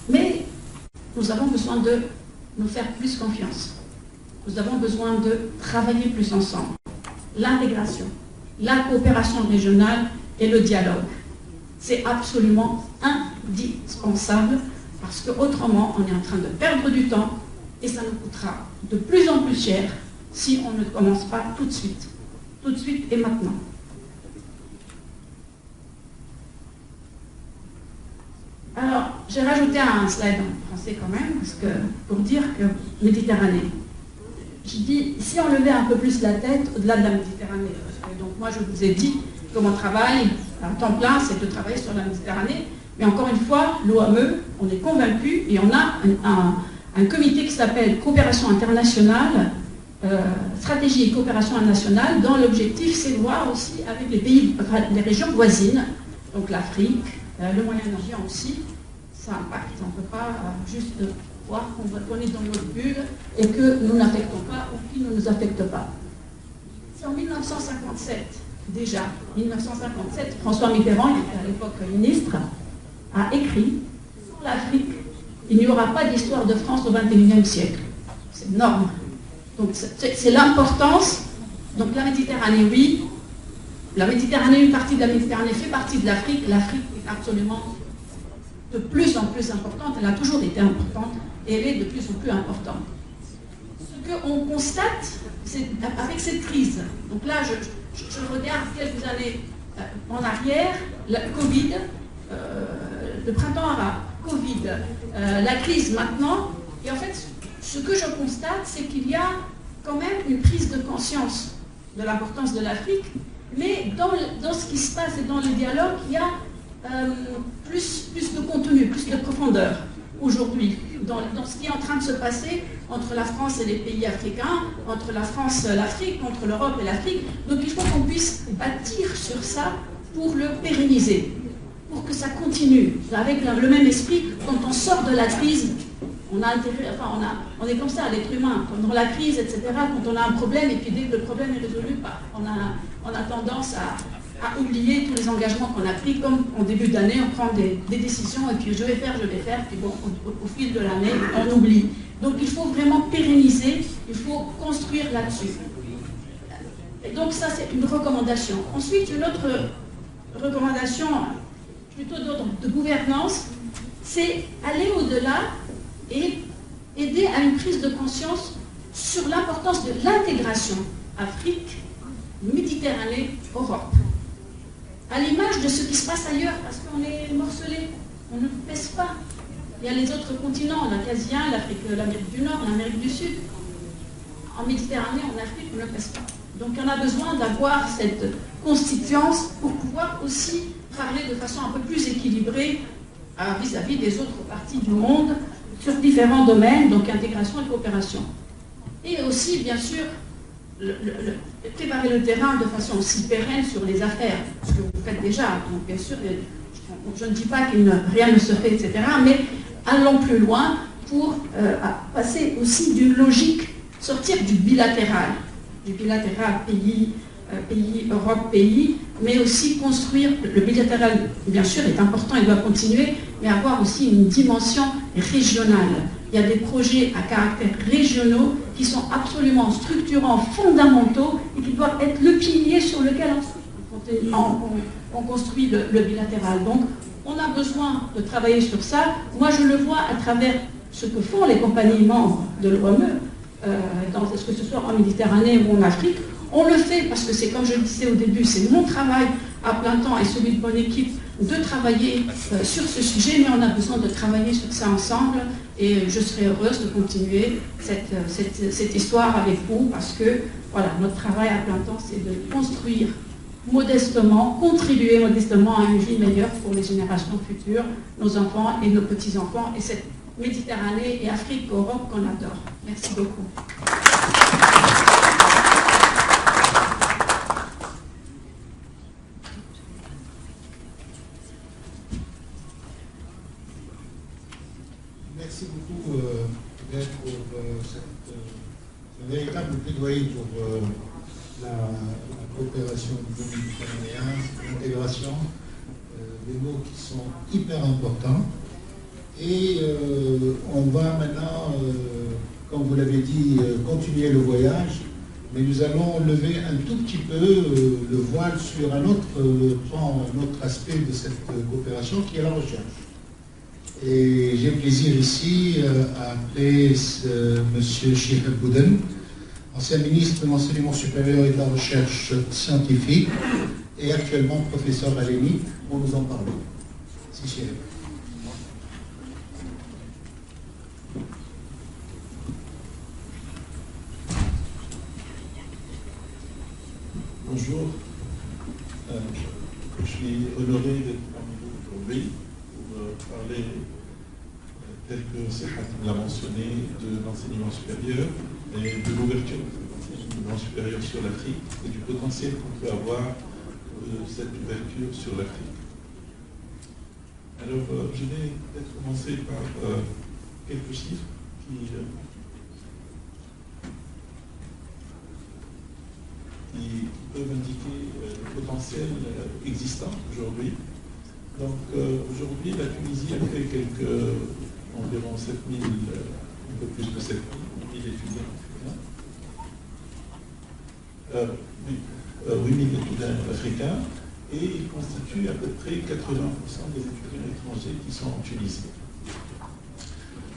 mais nous avons besoin de nous faire plus confiance. Nous avons besoin de travailler plus ensemble. L'intégration, la coopération régionale et le dialogue. C'est absolument indispensable parce qu'autrement, on est en train de perdre du temps et ça nous coûtera de plus en plus cher si on ne commence pas tout de suite et maintenant. Alors, j'ai rajouté un slide en français quand même, parce que, pour dire que Méditerranée. Je dis, si on levait un peu plus la tête au-delà de la Méditerranée, parce que, donc moi je vous ai dit que mon travail à temps plein, c'est de travailler sur la Méditerranée, mais encore une fois, l'OME, on est convaincus et on a un comité qui s'appelle Coopération internationale, stratégie et coopération nationale, dont l'objectif c'est de voir aussi avec les régions voisines, donc l'Afrique, le Moyen-Orient aussi, ça impacte, on ne peut pas juste voir qu'on est dans notre bulle et que nous n'affectons pas ou qui ne nous affecte pas. C'est en 1957, déjà, 1957, François Mitterrand, il était à l'époque ministre, a écrit « Sans l'Afrique, il n'y aura pas d'histoire de France au XXIe siècle ». C'est énorme. Donc c'est l'importance. Donc la Méditerranée, oui. La Méditerranée, une partie de la Méditerranée fait partie de l'Afrique. L'Afrique est absolument de plus en plus importante. Elle a toujours été importante et elle est de plus en plus importante. Ce qu'on constate, c'est avec cette crise. Donc là, je regarde quelques années en arrière, la Covid, le printemps arabe, Covid, la crise maintenant. Et en fait, ce que je constate, c'est qu'il y a quand même une prise de conscience de l'importance de l'Afrique, mais dans ce qui se passe et dans le dialogue, il y a plus de contenu, plus de profondeur aujourd'hui, dans ce qui est en train de se passer entre la France et les pays africains, entre la France et l'Afrique, entre l'Europe et l'Afrique. Donc il faut qu'on puisse bâtir sur ça pour le pérenniser, pour que ça continue, avec le même esprit. Quand on sort de la crise, on a intérêt, enfin on est comme ça, l'être humain, pendant la crise, etc., quand on a un problème, et puis dès que le problème est résolu, on a tendance à oublier tous les engagements qu'on a pris, comme en début d'année, on prend des décisions, et puis je vais faire, puis bon, au fil de l'année, on oublie. Donc il faut vraiment pérenniser, il faut construire là-dessus. Et donc ça, c'est une recommandation. Ensuite, une autre recommandation, plutôt d'ordre de gouvernance, c'est aller au-delà et aider à une prise de conscience sur l'importance de l'intégration Afrique, Méditerranée, Europe. À l'image de ce qui se passe ailleurs, parce qu'on est morcelé, on ne pèse pas. Il y a les autres continents, l'Acasien, l'Amérique du Nord, l'Amérique du Sud. En Méditerranée, en Afrique, on ne pèse pas. Donc on a besoin d'avoir cette constituance pour pouvoir aussi parler de façon un peu plus équilibrée vis-à-vis des autres parties du monde sur différents domaines, donc intégration et coopération. Et aussi, bien sûr, préparer le terrain de façon aussi pérenne sur les affaires, ce que vous faites déjà. Donc, bien sûr, je ne dis pas que rien ne se fait, etc., mais allons plus loin pour passer aussi d'une logique, sortir du bilatéral pays, Europe, pays, mais aussi construire, le bilatéral, bien sûr, est important, il doit continuer, mais avoir aussi une dimension régionale. Il y a des projets à caractère régionaux qui sont absolument structurants, fondamentaux, et qui doivent être le pilier sur lequel on construit le bilatéral. Donc, on a besoin de travailler sur ça. Moi, je le vois à travers ce que font les compagnies membres de l'OME, que ce soit en Méditerranée ou en Afrique. On le fait parce que c'est, comme je le disais au début, c'est mon travail à plein temps et celui de mon équipe de travailler sur ce sujet, mais on a besoin de travailler sur ça ensemble et je serai heureuse de continuer cette histoire avec vous parce que voilà, notre travail à plein temps, c'est de construire modestement, contribuer modestement à une vie meilleure pour les générations futures, nos enfants et nos petits-enfants et cette Méditerranée et Afrique, Europe qu'on adore. Merci beaucoup. Merci beaucoup pour ce véritable plaidoyer pour la coopération du monde méditerranéen, l'intégration, des mots qui sont hyper importants. Et on va maintenant, comme vous l'avez dit, continuer le voyage, mais nous allons lever un tout petit peu le voile sur un autre pan, un autre aspect de cette coopération qui est la recherche. Et j'ai le plaisir ici, après M. Chihab Bouden, ancien ministre de l'Enseignement supérieur et de la Recherche scientifique, et actuellement professeur à l'ENI, pour nous en parler. Merci Chihab. Bonjour, je suis honoré d'être parmi vous aujourd'hui pour parler, tel que Serhat l'a mentionné, de l'enseignement supérieur et de l'ouverture de l'enseignement supérieur sur l'Afrique et du potentiel qu'on peut avoir de cette ouverture sur l'Afrique. Alors, je vais peut-être commencer par quelques chiffres qui peuvent indiquer le potentiel existant aujourd'hui. Donc aujourd'hui, la Tunisie a fait environ 7000, un peu plus de 7000 étudiants africains. 8000 étudiants africains, et ils constituent à peu près 80% des étudiants étrangers qui sont en Tunisie.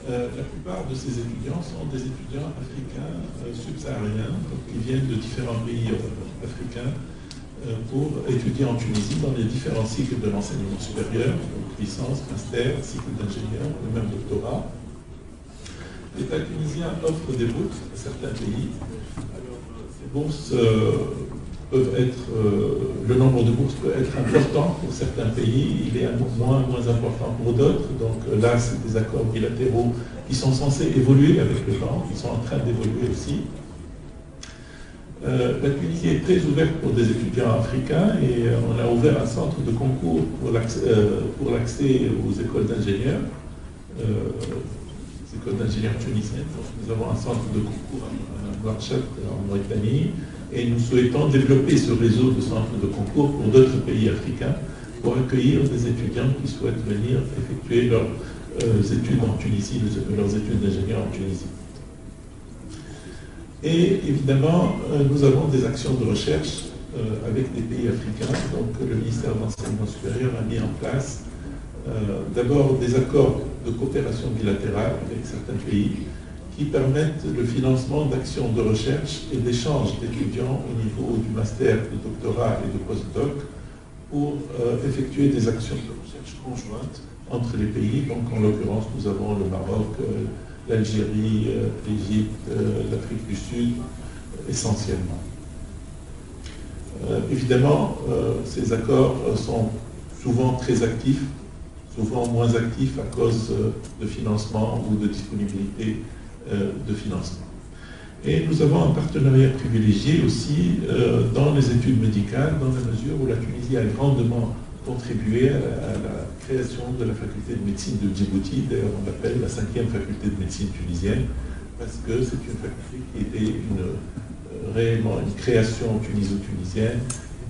La plupart de ces étudiants sont des étudiants africains subsahariens, qui viennent de différents pays africains pour étudier en Tunisie dans les différents cycles de l'enseignement supérieur, donc licence, master, cycle d'ingénieur, ou même doctorat. L'État tunisien offre des bourses à certains pays. Alors, ces bourses peuvent être, le nombre de bourses peut être important pour certains pays, il est moins important pour d'autres. Donc là, c'est des accords bilatéraux qui sont censés évoluer avec le temps, qui sont en train d'évoluer aussi. La Tunisie est très ouverte pour des étudiants africains et on a ouvert un centre de concours pour l'accès aux écoles d'ingénieurs, les écoles d'ingénieurs tunisiennes. Donc, nous avons un centre de concours à Nouakchott en Mauritanie. Et nous souhaitons développer ce réseau de centres de concours pour d'autres pays africains pour accueillir des étudiants qui souhaitent venir effectuer leurs études en Tunisie, leurs études d'ingénieur en Tunisie. Et évidemment, nous avons des actions de recherche avec des pays africains. Donc le ministère de l'Enseignement supérieur a mis en place d'abord des accords de coopération bilatérale avec certains pays qui permettent le financement d'actions de recherche et d'échanges d'étudiants au niveau du master, du doctorat et du postdoc pour effectuer des actions de recherche conjointes entre les pays. Donc en l'occurrence, nous avons le Maroc, l'Algérie, l'Égypte, l'Afrique du Sud, essentiellement. Évidemment, ces accords sont souvent très actifs souvent moins actifs à cause de financement ou de disponibilité de financement. Et nous avons un partenariat privilégié aussi dans les études médicales, dans la mesure où la Tunisie a grandement contribué à la création de la faculté de médecine de Djibouti. D'ailleurs, on l'appelle la 5e faculté de médecine tunisienne, parce que c'est une faculté qui était réellement une création tuniso-tunisienne.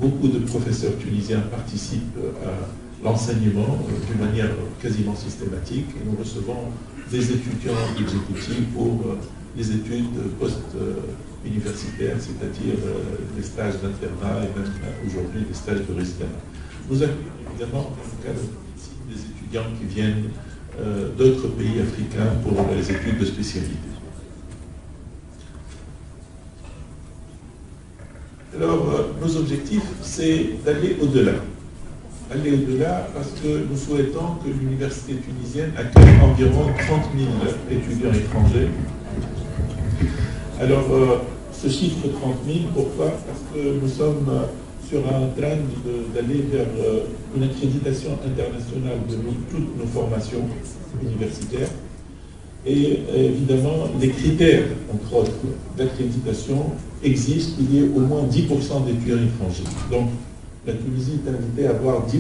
Beaucoup de professeurs tunisiens participent à l'enseignement d'une manière quasiment systématique, et nous recevons des étudiants de Djibouti pour les études post-universitaires, c'est-à-dire les stages d'internat et même aujourd'hui les stages de résidence. Nous accueillons évidemment dans le cadre de médecine des étudiants qui viennent d'autres pays africains pour les études de spécialité. Alors, nos objectifs, c'est d'aller au-delà. Aller au-delà parce que nous souhaitons que l'université tunisienne accueille environ 30 000 étudiants étrangers. Alors, ce chiffre 30 000, pourquoi? Parce que nous sommes sur un train d'aller vers une accréditation internationale de toutes nos formations universitaires. Et évidemment, les critères, entre autres, d'accréditation exigent qu'il y ait au moins 10% d'étudiants étrangers. Donc, la Tunisie est invitée à avoir 10%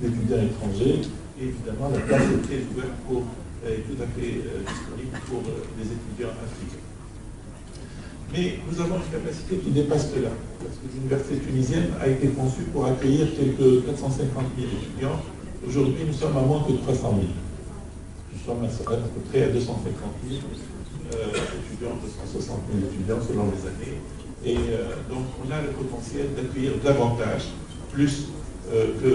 d'étudiants étrangers. Et évidemment, la place est très ouverte et tout à fait disponible pour les étudiants africains. Mais nous avons une capacité qui dépasse cela, parce que l'université tunisienne a été conçue pour accueillir quelques 450 000 étudiants. Aujourd'hui, nous sommes à moins que 300 000. Nous sommes à peu près à 250 000 étudiants, 260 000 étudiants selon les années. Et donc, on a le potentiel d'accueillir davantage, plus que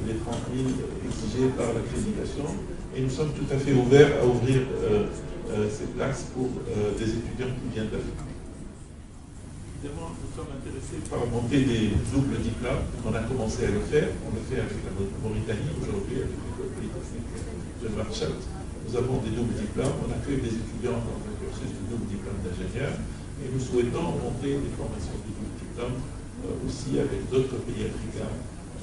les 30 000 exigés par l'accréditation. Et nous sommes tout à fait ouverts à ouvrir ces places pour des étudiants qui viennent d'Afrique. Évidemment, nous sommes intéressés par monter des doubles diplômes. On a commencé à le faire. On le fait avec la Mauritanie aujourd'hui, avec l'école polytechnique de Nouakchott. Nous avons des doubles diplômes. On accueille des étudiants dans un cursus de double diplôme d'ingénieur. Et nous souhaitons monter des formations de double diplôme aussi avec d'autres pays africains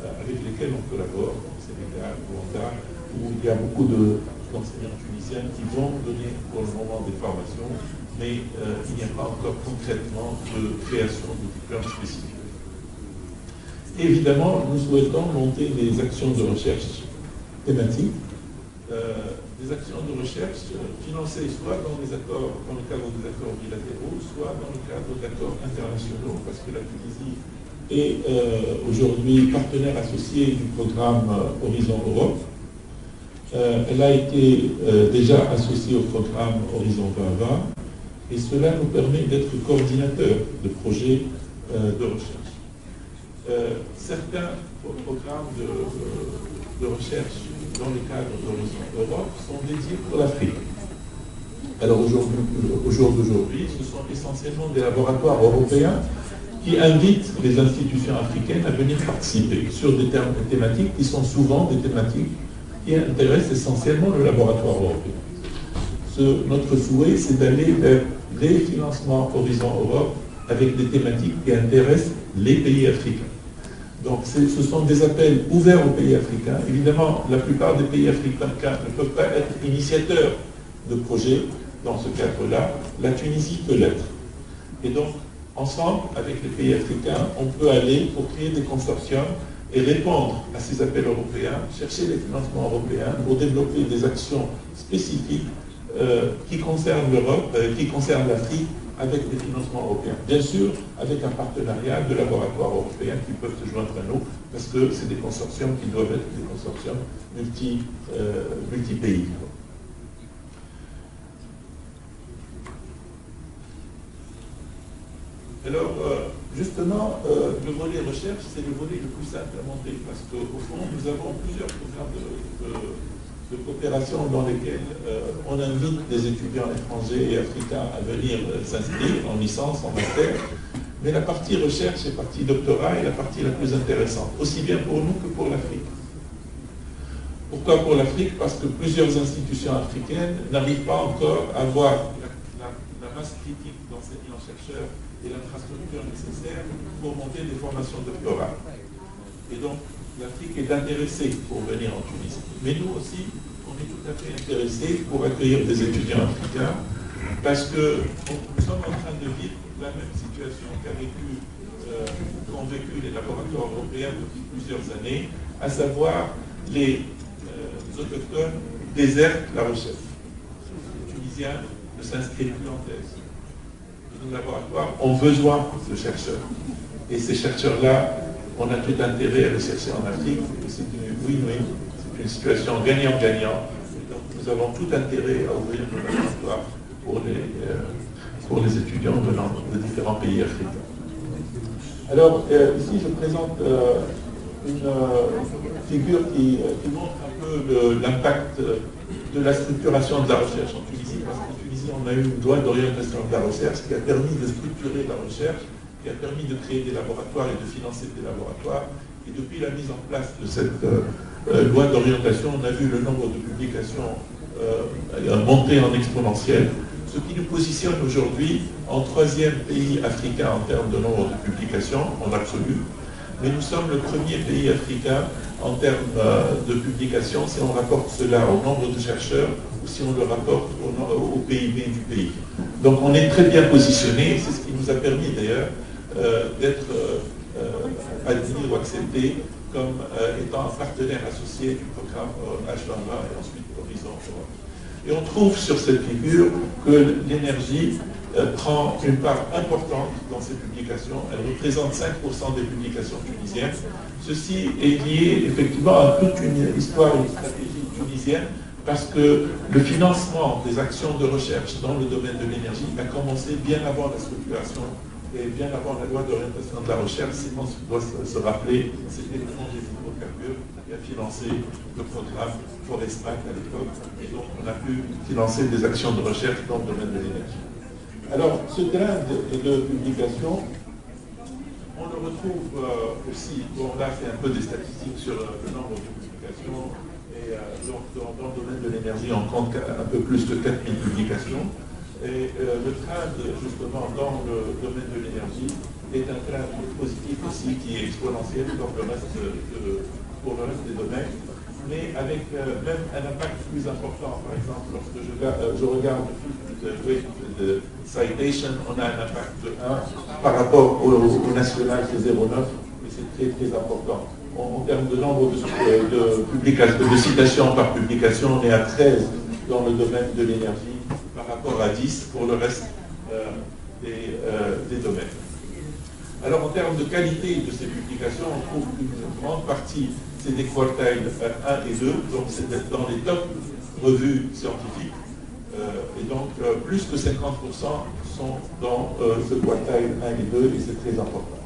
avec lesquels on collabore, comme Sénégal, Rwanda, où il y a beaucoup d'enseignants tunisiens qui vont donner pour le moment des formations, mais il n'y a pas encore concrètement de création de diplômes spécifiques. Et évidemment, nous souhaitons monter des actions de recherche thématiques, des actions de recherche financées soit dans le cadre des accords bilatéraux, soit dans le cadre d'accords internationaux, parce que la Tunisie est aujourd'hui partenaire associé du programme Horizon Europe. Elle a été déjà associée au programme Horizon 2020, et cela nous permet d'être coordinateurs de projets de recherche. Certains programmes de recherche dans le cadre d'Horizon Europe sont dédiés pour l'Afrique. Alors au jour d'aujourd'hui, ce sont essentiellement des laboratoires européens qui invitent les institutions africaines à venir participer sur des thématiques qui sont souvent des thématiques qui intéressent essentiellement le laboratoire européen. Notre souhait, c'est d'aller vers les financements Horizon Europe avec des thématiques qui intéressent les pays africains. Donc ce sont des appels ouverts aux pays africains. Évidemment, la plupart des pays africains ne peuvent pas être initiateurs de projets dans ce cadre-là. La Tunisie peut l'être. Et donc, ensemble, avec les pays africains, on peut aller pour créer des consortiums et répondre à ces appels européens, chercher les financements européens pour développer des actions spécifiques qui concernent l'Europe, qui concernent l'Afrique, avec des financements européens. Bien sûr, avec un partenariat de laboratoires européens qui peuvent se joindre à nous, parce que c'est des consortiums qui doivent être des consortiums multi-pays. Alors, justement, le volet recherche, c'est le volet le plus simple à monter, parce qu'au fond, nous avons plusieurs programmes de coopération dans lesquels on invite des étudiants étrangers et africains à venir s'inscrire en licence, en master. Mais la partie recherche et la partie doctorat est la partie la plus intéressante, aussi bien pour nous que pour l'Afrique. Pourquoi pour l'Afrique? Parce que plusieurs institutions africaines n'arrivent pas encore à avoir la masse critique d'enseignants-chercheurs et l'infrastructure nécessaire pour monter des formations doctorales. Et donc, l'Afrique est intéressée pour venir en Tunisie. Mais nous aussi, on est tout à fait intéressés pour accueillir des étudiants africains parce que nous sommes en train de vivre la même situation qu'ont vécu les laboratoires européens depuis plusieurs années, à savoir les autochtones désertent la recherche. Les Tunisiens ne s'inscrivent plus en thèse. Nos laboratoires ont besoin de chercheurs. Et ces chercheurs-là, on a tout intérêt à les chercher en Afrique. C'est une win-win, c'est une situation gagnant-gagnant. Donc nous avons tout intérêt à ouvrir nos laboratoires pour les étudiants venant de différents pays africains. Alors ici je présente une figure qui montre un peu l'impact de la structuration de la recherche en Tunisie, parce qu'en Tunisie on a eu une loi d'orientation de la recherche qui a permis de structurer la recherche, qui a permis de créer des laboratoires et de financer des laboratoires. Et depuis la mise en place de cette loi d'orientation, on a vu le nombre de publications monter en exponentiel, ce qui nous positionne aujourd'hui en 3e pays africain en termes de nombre de publications, en absolu. Mais nous sommes le 1er pays africain en termes de publications si on rapporte cela au nombre de chercheurs ou si on le rapporte au PIB du pays. Donc on est très bien positionné, c'est ce qui nous a permis d'ailleurs d'être admis ou accepté comme étant un partenaire associé du programme H2020 et ensuite Horizon Europe. Et on trouve sur cette figure que l'énergie prend une part importante dans ces publications. Elle représente 5% des publications tunisiennes. Ceci est lié effectivement à toute une histoire, une stratégie tunisienne, parce que le financement des actions de recherche dans le domaine de l'énergie a commencé bien avant la structuration et bien avant la loi d'orientation de la recherche. On doit se rappeler, c'était le nom des hydrocarbures qui a financé le programme Forestmac à l'époque, et donc on a pu financer des actions de recherche dans le domaine de l'énergie. Alors, ce train de publication, on le retrouve aussi, bon là c'est un peu des statistiques sur le nombre de publications, et donc dans le domaine de l'énergie on compte un peu plus de 4000 publications, et le train justement dans le domaine de l'énergie est un train positif aussi qui est exponentiel pour le reste des domaines, mais avec même un impact plus important. Par exemple, lorsque je regarde de citation, on a un impact de 1 par rapport au national, c'est 0,9, et c'est très très important. En termes de nombre de citations par publication, on est à 13 dans le domaine de l'énergie par rapport à 10 pour le reste des domaines. Alors en termes de qualité de ces publications, on trouve qu'une grande partie, c'est des quartiles 1 et 2, donc c'est dans les top revues scientifiques, et donc plus que 50% sont dans ce quartile 1 et 2, et c'est très important.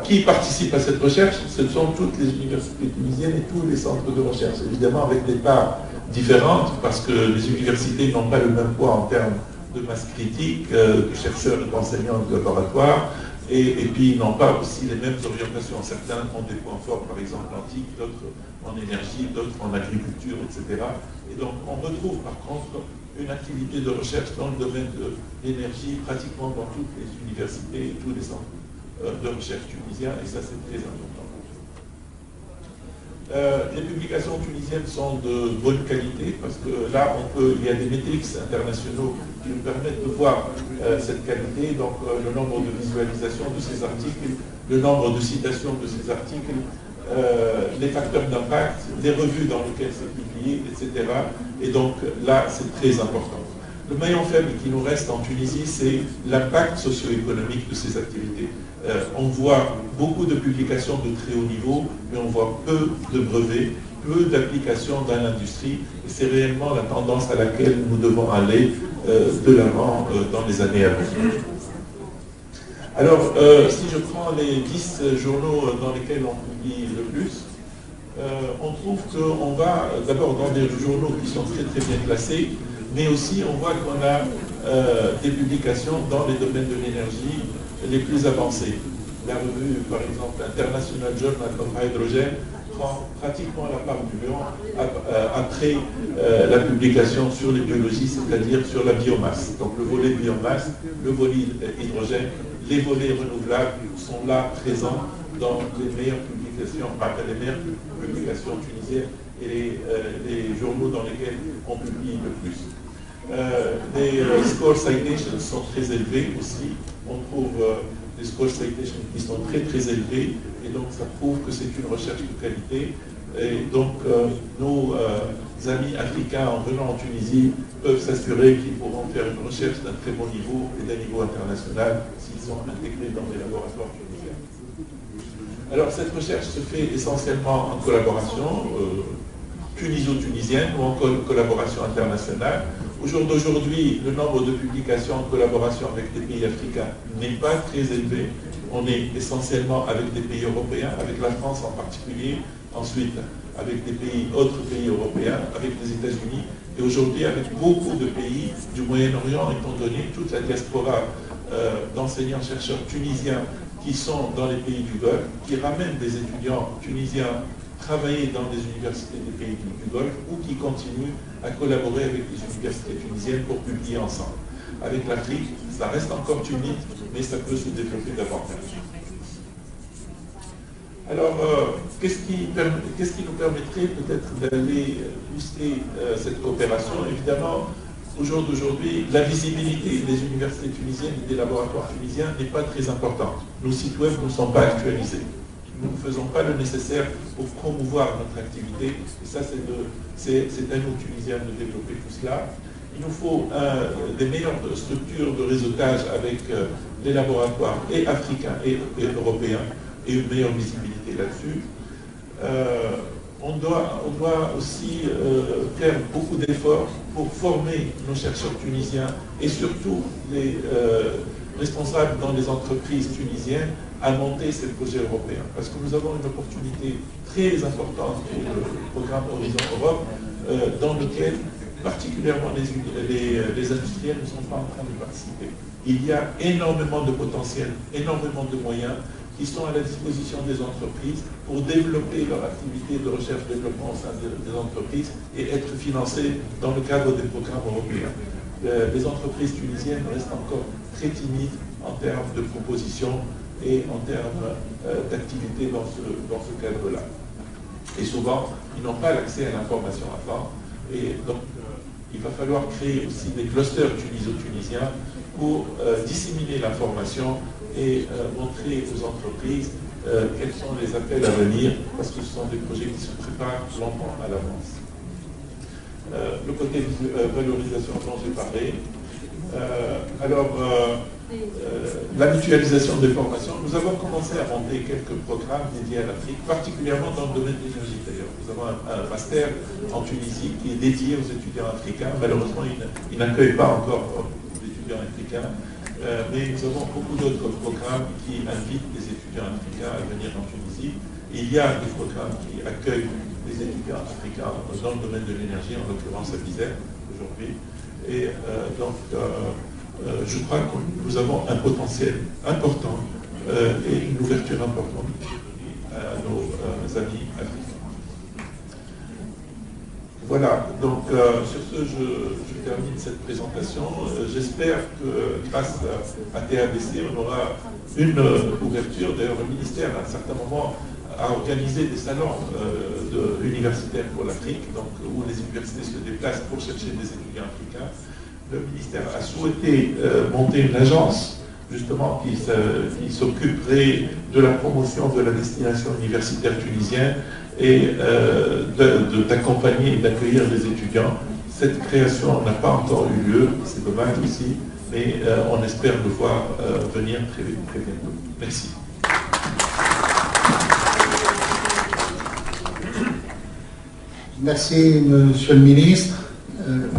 Qui participe à cette recherche? Ce sont toutes les universités tunisiennes et tous les centres de recherche, évidemment avec des parts différentes, parce que les universités n'ont pas le même poids en termes de masse critique, de chercheurs et d'enseignants de laboratoire, et puis ils n'ont pas aussi les mêmes orientations. Certains ont des points forts, par exemple en TIC, d'autres en énergie, d'autres en agriculture, etc. Et donc on retrouve par contre une activité de recherche dans le domaine de l'énergie pratiquement dans toutes les universités et tous les centres de recherche tunisiens, et ça c'est très important. Les publications tunisiennes sont de bonne qualité parce que là, il y a des métriques internationaux qui nous permettent de voir cette qualité, donc le nombre de visualisations de ces articles, le nombre de citations de ces articles, les facteurs d'impact, les revues dans lesquelles c'est publié, etc. Et donc là, c'est très important. Le maillon faible qui nous reste en Tunisie, c'est l'impact socio-économique de ces activités. On voit beaucoup de publications de très haut niveau, mais on voit peu de brevets, peu d'applications dans l'industrie, et c'est réellement la tendance à laquelle nous devons aller de l'avant dans les années à venir. Alors, si je prends les 10 journaux dans lesquels on publie le plus, on trouve qu'on va d'abord dans des journaux qui sont très très bien classés, mais aussi on voit qu'on a des publications dans les domaines de l'énergie les plus avancés. La revue, par exemple, International Journal of Hydrogen, prend pratiquement la part du lion après la publication sur les biologies, c'est-à-dire sur la biomasse. Donc le volet biomasse, le volet hydrogène, les volets renouvelables sont là présents dans les meilleures publications, les meilleures publications tunisiennes et les journaux dans lesquels on publie le plus. Les score citations sont très élevés aussi. On trouve des score citations qui sont très très élevés et donc ça prouve que c'est une recherche de qualité. Et donc nos amis africains en venant en Tunisie peuvent s'assurer qu'ils pourront faire une recherche d'un très bon niveau et d'un niveau international s'ils sont intégrés dans des laboratoires tunisiens. Alors cette recherche se fait essentiellement en collaboration tuniso-tunisienne ou en collaboration internationale. Au jour d'aujourd'hui, le nombre de publications en collaboration avec des pays africains n'est pas très élevé. On est essentiellement avec des pays européens, avec la France en particulier, ensuite avec des autres pays européens, avec les États-Unis, et aujourd'hui avec beaucoup de pays du Moyen-Orient, étant donné toute la diaspora d'enseignants-chercheurs tunisiens qui sont dans les pays du Golfe, qui ramènent des étudiants tunisiens travailler dans des universités des pays du Golfe ou qui continuent à collaborer avec les universités tunisiennes pour publier ensemble. Avec l'Afrique, ça reste encore timide, mais ça peut se développer davantage. Alors, qu'est-ce qui nous permettrait peut-être d'aller booster cette coopération? Évidemment, au jour d'aujourd'hui, la visibilité des universités tunisiennes et des laboratoires tunisiens n'est pas très importante. Nos sites web ne sont pas actualisés. Nous ne faisons pas le nécessaire pour promouvoir notre activité. Et ça, c'est à nous, Tunisiens, de développer tout cela. Il nous faut des meilleures structures de réseautage avec les laboratoires et africains et européens et une meilleure visibilité là-dessus. On doit aussi faire beaucoup d'efforts pour former nos chercheurs tunisiens et surtout les responsables dans les entreprises tunisiennes à monter ces projets européens. Parce que nous avons une opportunité très importante pour le programme Horizon Europe, dans lequel particulièrement les industriels ne sont pas en train de participer. Il y a énormément de potentiel, énormément de moyens qui sont à la disposition des entreprises pour développer leur activité de recherche-développement au sein des entreprises et être financées dans le cadre des programmes européens. Les entreprises tunisiennes restent encore très timides en termes de propositions et en termes d'activité dans ce cadre-là. Et souvent, ils n'ont pas l'accès à l'information à temps. Et donc, il va falloir créer aussi des clusters tuniso-tunisiens pour disséminer l'information et montrer aux entreprises quels sont les appels à venir, parce que ce sont des projets qui se préparent longtemps à l'avance. Le côté valorisation dont j'ai parlé. La mutualisation des formations, nous avons commencé à monter quelques programmes dédiés à l'Afrique, particulièrement dans le domaine de l'énergie d'ailleurs. Nous avons un master en Tunisie qui est dédié aux étudiants africains. Malheureusement, il n'accueille pas encore d'étudiants africains, mais nous avons beaucoup d'autres programmes qui invitent les étudiants africains à venir en Tunisie. Il y a des programmes qui accueillent les étudiants africains dans le domaine de l'énergie, en l'occurrence à Bizerte aujourd'hui. Et je crois que nous avons un potentiel important et une ouverture importante à nos amis africains. Voilà, donc sur ce, je termine cette présentation. J'espère que grâce à TABC, on aura une ouverture. D'ailleurs, le ministère, à un certain moment, a organisé des salons universitaires pour l'Afrique, où les universités se déplacent pour chercher des étudiants africains. Le ministère a souhaité monter une agence, justement, qui s'occuperait de la promotion de la destination universitaire tunisienne et d'accompagner et d'accueillir les étudiants. Cette création n'a pas encore eu lieu, c'est dommage aussi, mais on espère le voir venir très bientôt. Merci. Merci, Monsieur le Ministre.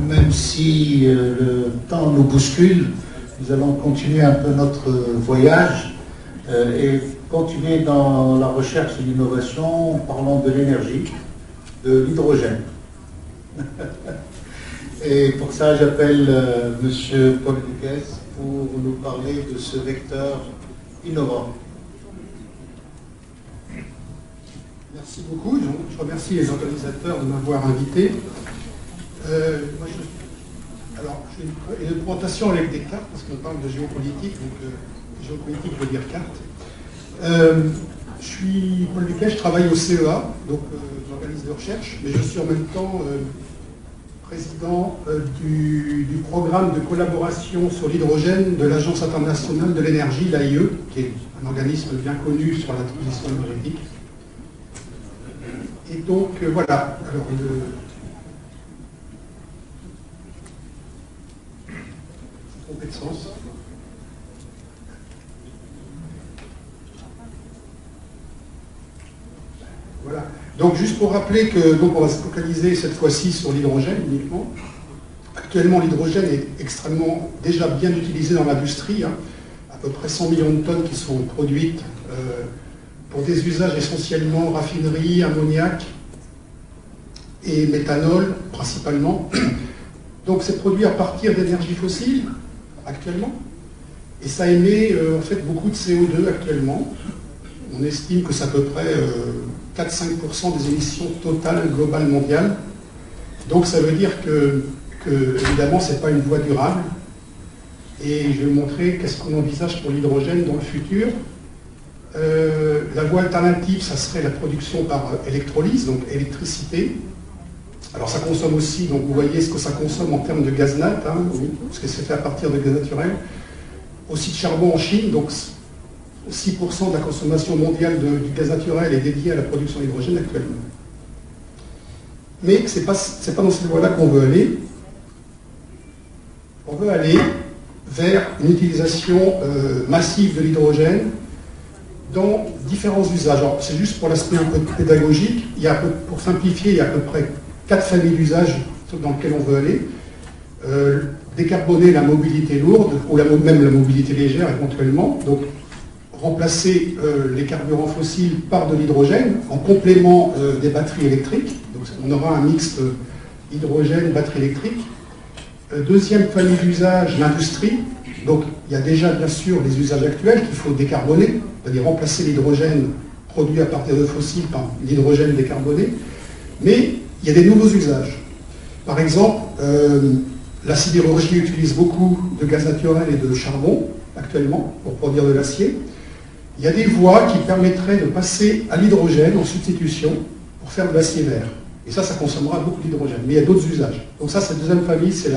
Même si le temps nous bouscule, nous allons continuer un peu notre voyage et continuer dans la recherche et l'innovation en parlant de l'énergie, de l'hydrogène. Et pour ça, j'appelle Monsieur Paul Duquesne pour nous parler de ce vecteur innovant. Merci beaucoup. Je remercie les organisateurs de m'avoir invité. Alors, j'ai une présentation avec des cartes, parce qu'on parle de géopolitique, donc géopolitique veut dire carte. Je suis Paul Duquet, je travaille au CEA, donc l'organisme de recherche, mais je suis en même temps président du programme de collaboration sur l'hydrogène de l'Agence internationale de l'énergie, l'AIE, qui est un organisme bien connu sur la transition énergétique. Et donc, voilà. Alors, trompé de sens. Voilà. Donc, juste pour rappeler que donc on va se focaliser cette fois-ci sur l'hydrogène uniquement. Actuellement, l'hydrogène est extrêmement déjà bien utilisé dans l'industrie. Hein. À peu près 100 millions de tonnes qui sont produites pour des usages essentiellement raffinerie, ammoniac et méthanol principalement. Donc c'est produit à partir d'énergie fossile actuellement. Et ça émet en fait beaucoup de CO2 actuellement. On estime que c'est à peu près 4-5% des émissions totales globales mondiales. Donc ça veut dire que évidemment, ce n'est pas une voie durable. Et je vais vous montrer qu'est-ce qu'on envisage pour l'hydrogène dans le futur. La voie alternative, ça serait la production par électrolyse, donc électricité. Alors ça consomme aussi, donc vous voyez ce que ça consomme en termes de gaz nat, hein, parce que c'est fait à partir de gaz naturel. Aussi de charbon en Chine, donc 6% de la consommation mondiale du gaz naturel est dédiée à la production d'hydrogène actuellement. Mais ce n'est pas dans cette voie-là qu'on veut aller. On veut aller vers une utilisation massive de l'hydrogène dans différents usages. Alors, c'est juste pour l'aspect un peu pédagogique. Pour simplifier, il y a à peu près 4 familles d'usages dans lesquelles on veut aller. Décarboner la mobilité lourde, ou même la mobilité légère éventuellement. Donc, remplacer les carburants fossiles par de l'hydrogène en complément des batteries électriques. Donc, on aura un mix hydrogène-batterie électrique. Deuxième famille d'usage, l'industrie. Donc il y a déjà bien sûr les usages actuels qu'il faut décarboner, c'est-à-dire remplacer l'hydrogène produit à partir de fossiles par l'hydrogène décarboné. Mais il y a des nouveaux usages. Par exemple, la sidérurgie utilise beaucoup de gaz naturel et de charbon actuellement pour produire de l'acier. Il y a des voies qui permettraient de passer à l'hydrogène en substitution pour faire de l'acier vert. Et ça consommera beaucoup d'hydrogène. Mais il y a d'autres usages. Donc ça, c'est la deuxième famille, c'est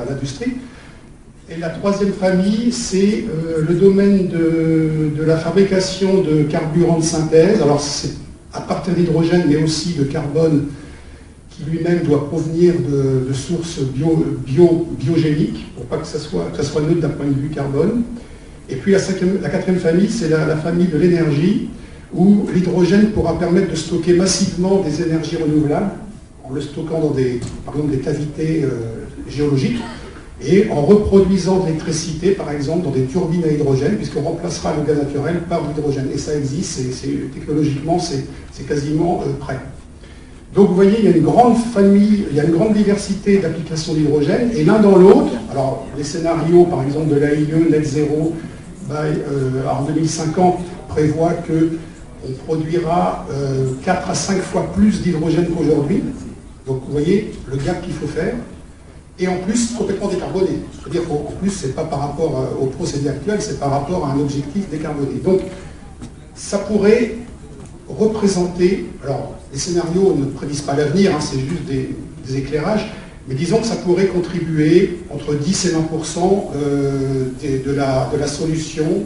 l'industrie. Et la troisième famille, c'est le domaine de la fabrication de carburants de synthèse. Alors c'est à partir d'hydrogène, mais aussi de carbone, qui lui-même doit provenir de sources biogéniques, pour pas que ça soit neutre d'un point de vue carbone. Et puis la quatrième famille, c'est la famille de l'énergie, où l'hydrogène pourra permettre de stocker massivement des énergies renouvelables, en le stockant dans par exemple, des cavités géologiques, et en reproduisant de l'électricité, par exemple, dans des turbines à hydrogène, puisqu'on remplacera le gaz naturel par l'hydrogène. Et ça existe, technologiquement, c'est quasiment prêt. Donc vous voyez, il y a une grande famille, il y a une grande diversité d'applications d'hydrogène, et l'un dans l'autre. Alors les scénarios, par exemple, de l'AIE Net Zero en 2050 prévoient qu'on produira 4 à 5 fois plus d'hydrogène qu'aujourd'hui. Donc vous voyez le gap qu'il faut faire. Et en plus, complètement décarboné. C'est-à-dire qu'en plus, ce n'est pas par rapport au procédé actuel, c'est par rapport à un objectif décarboné. Donc, ça pourrait représenter, alors les scénarios ne prédisent pas l'avenir, hein, c'est juste des éclairages, mais disons que ça pourrait contribuer entre 10 et 20% de la solution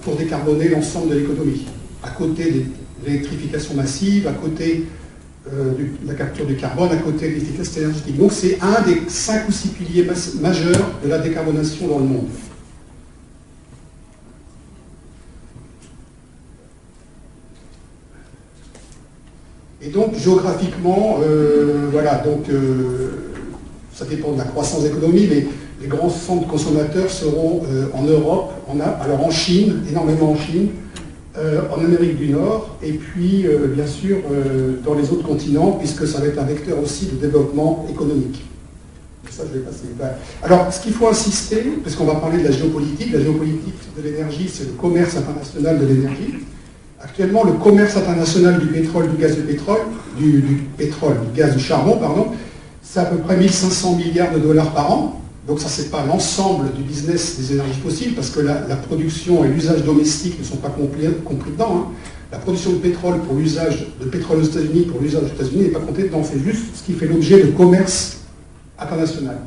pour décarboner l'ensemble de l'économie. À côté de l'électrification massive, à côté de la capture du carbone, à côté de l'efficacité énergétique. Donc c'est un des 5 ou 6 piliers majeurs de la décarbonation dans le monde. Et donc géographiquement, voilà, donc ça dépend de la croissance économique, mais les grands centres consommateurs seront en Europe, alors en Chine, énormément en Chine, en Amérique du Nord, et puis bien sûr dans les autres continents, puisque ça va être un vecteur aussi de développement économique. Ça, je vais passer. Alors, ce qu'il faut insister, parce qu'on va parler de la géopolitique de l'énergie, c'est le commerce international de l'énergie. Actuellement, le commerce international du pétrole, du gaz, du gaz, du charbon, pardon, c'est à peu près 1500 milliards de dollars par an. Donc ça, c'est pas l'ensemble du business des énergies fossiles, parce que la production et l'usage domestique ne sont pas compris dedans. Hein. La production de pétrole pour l'usage de pétrole aux États-Unis, pour l'usage aux États-Unis, n'est pas comptée dedans. C'est juste ce qui fait l'objet de commerce international.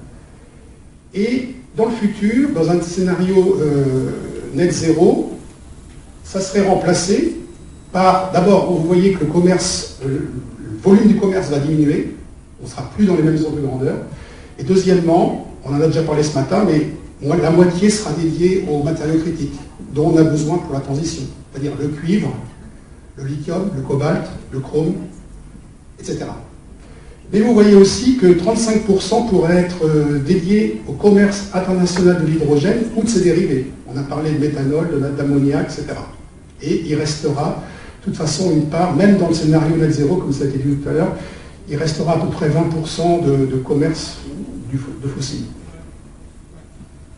Et dans le futur, dans un scénario net zéro, ça serait remplacé par, d'abord, vous voyez que le commerce, le volume du commerce va diminuer, on ne sera plus dans les mêmes ordres de grandeur. Et deuxièmement, on en a déjà parlé ce matin, mais la moitié sera dédiée aux matériaux critiques dont on a besoin pour la transition, c'est-à-dire le cuivre, le lithium, le cobalt, le chrome, etc. Mais vous voyez aussi que 35% pourraient être dédiés au commerce international de l'hydrogène ou de ses dérivés. On a parlé de méthanol, d'ammoniac, etc. Et il restera, de toute façon, une part, même dans le scénario net zéro, comme ça a été dit tout à l'heure, il restera à peu près 20% de commerce de fossiles.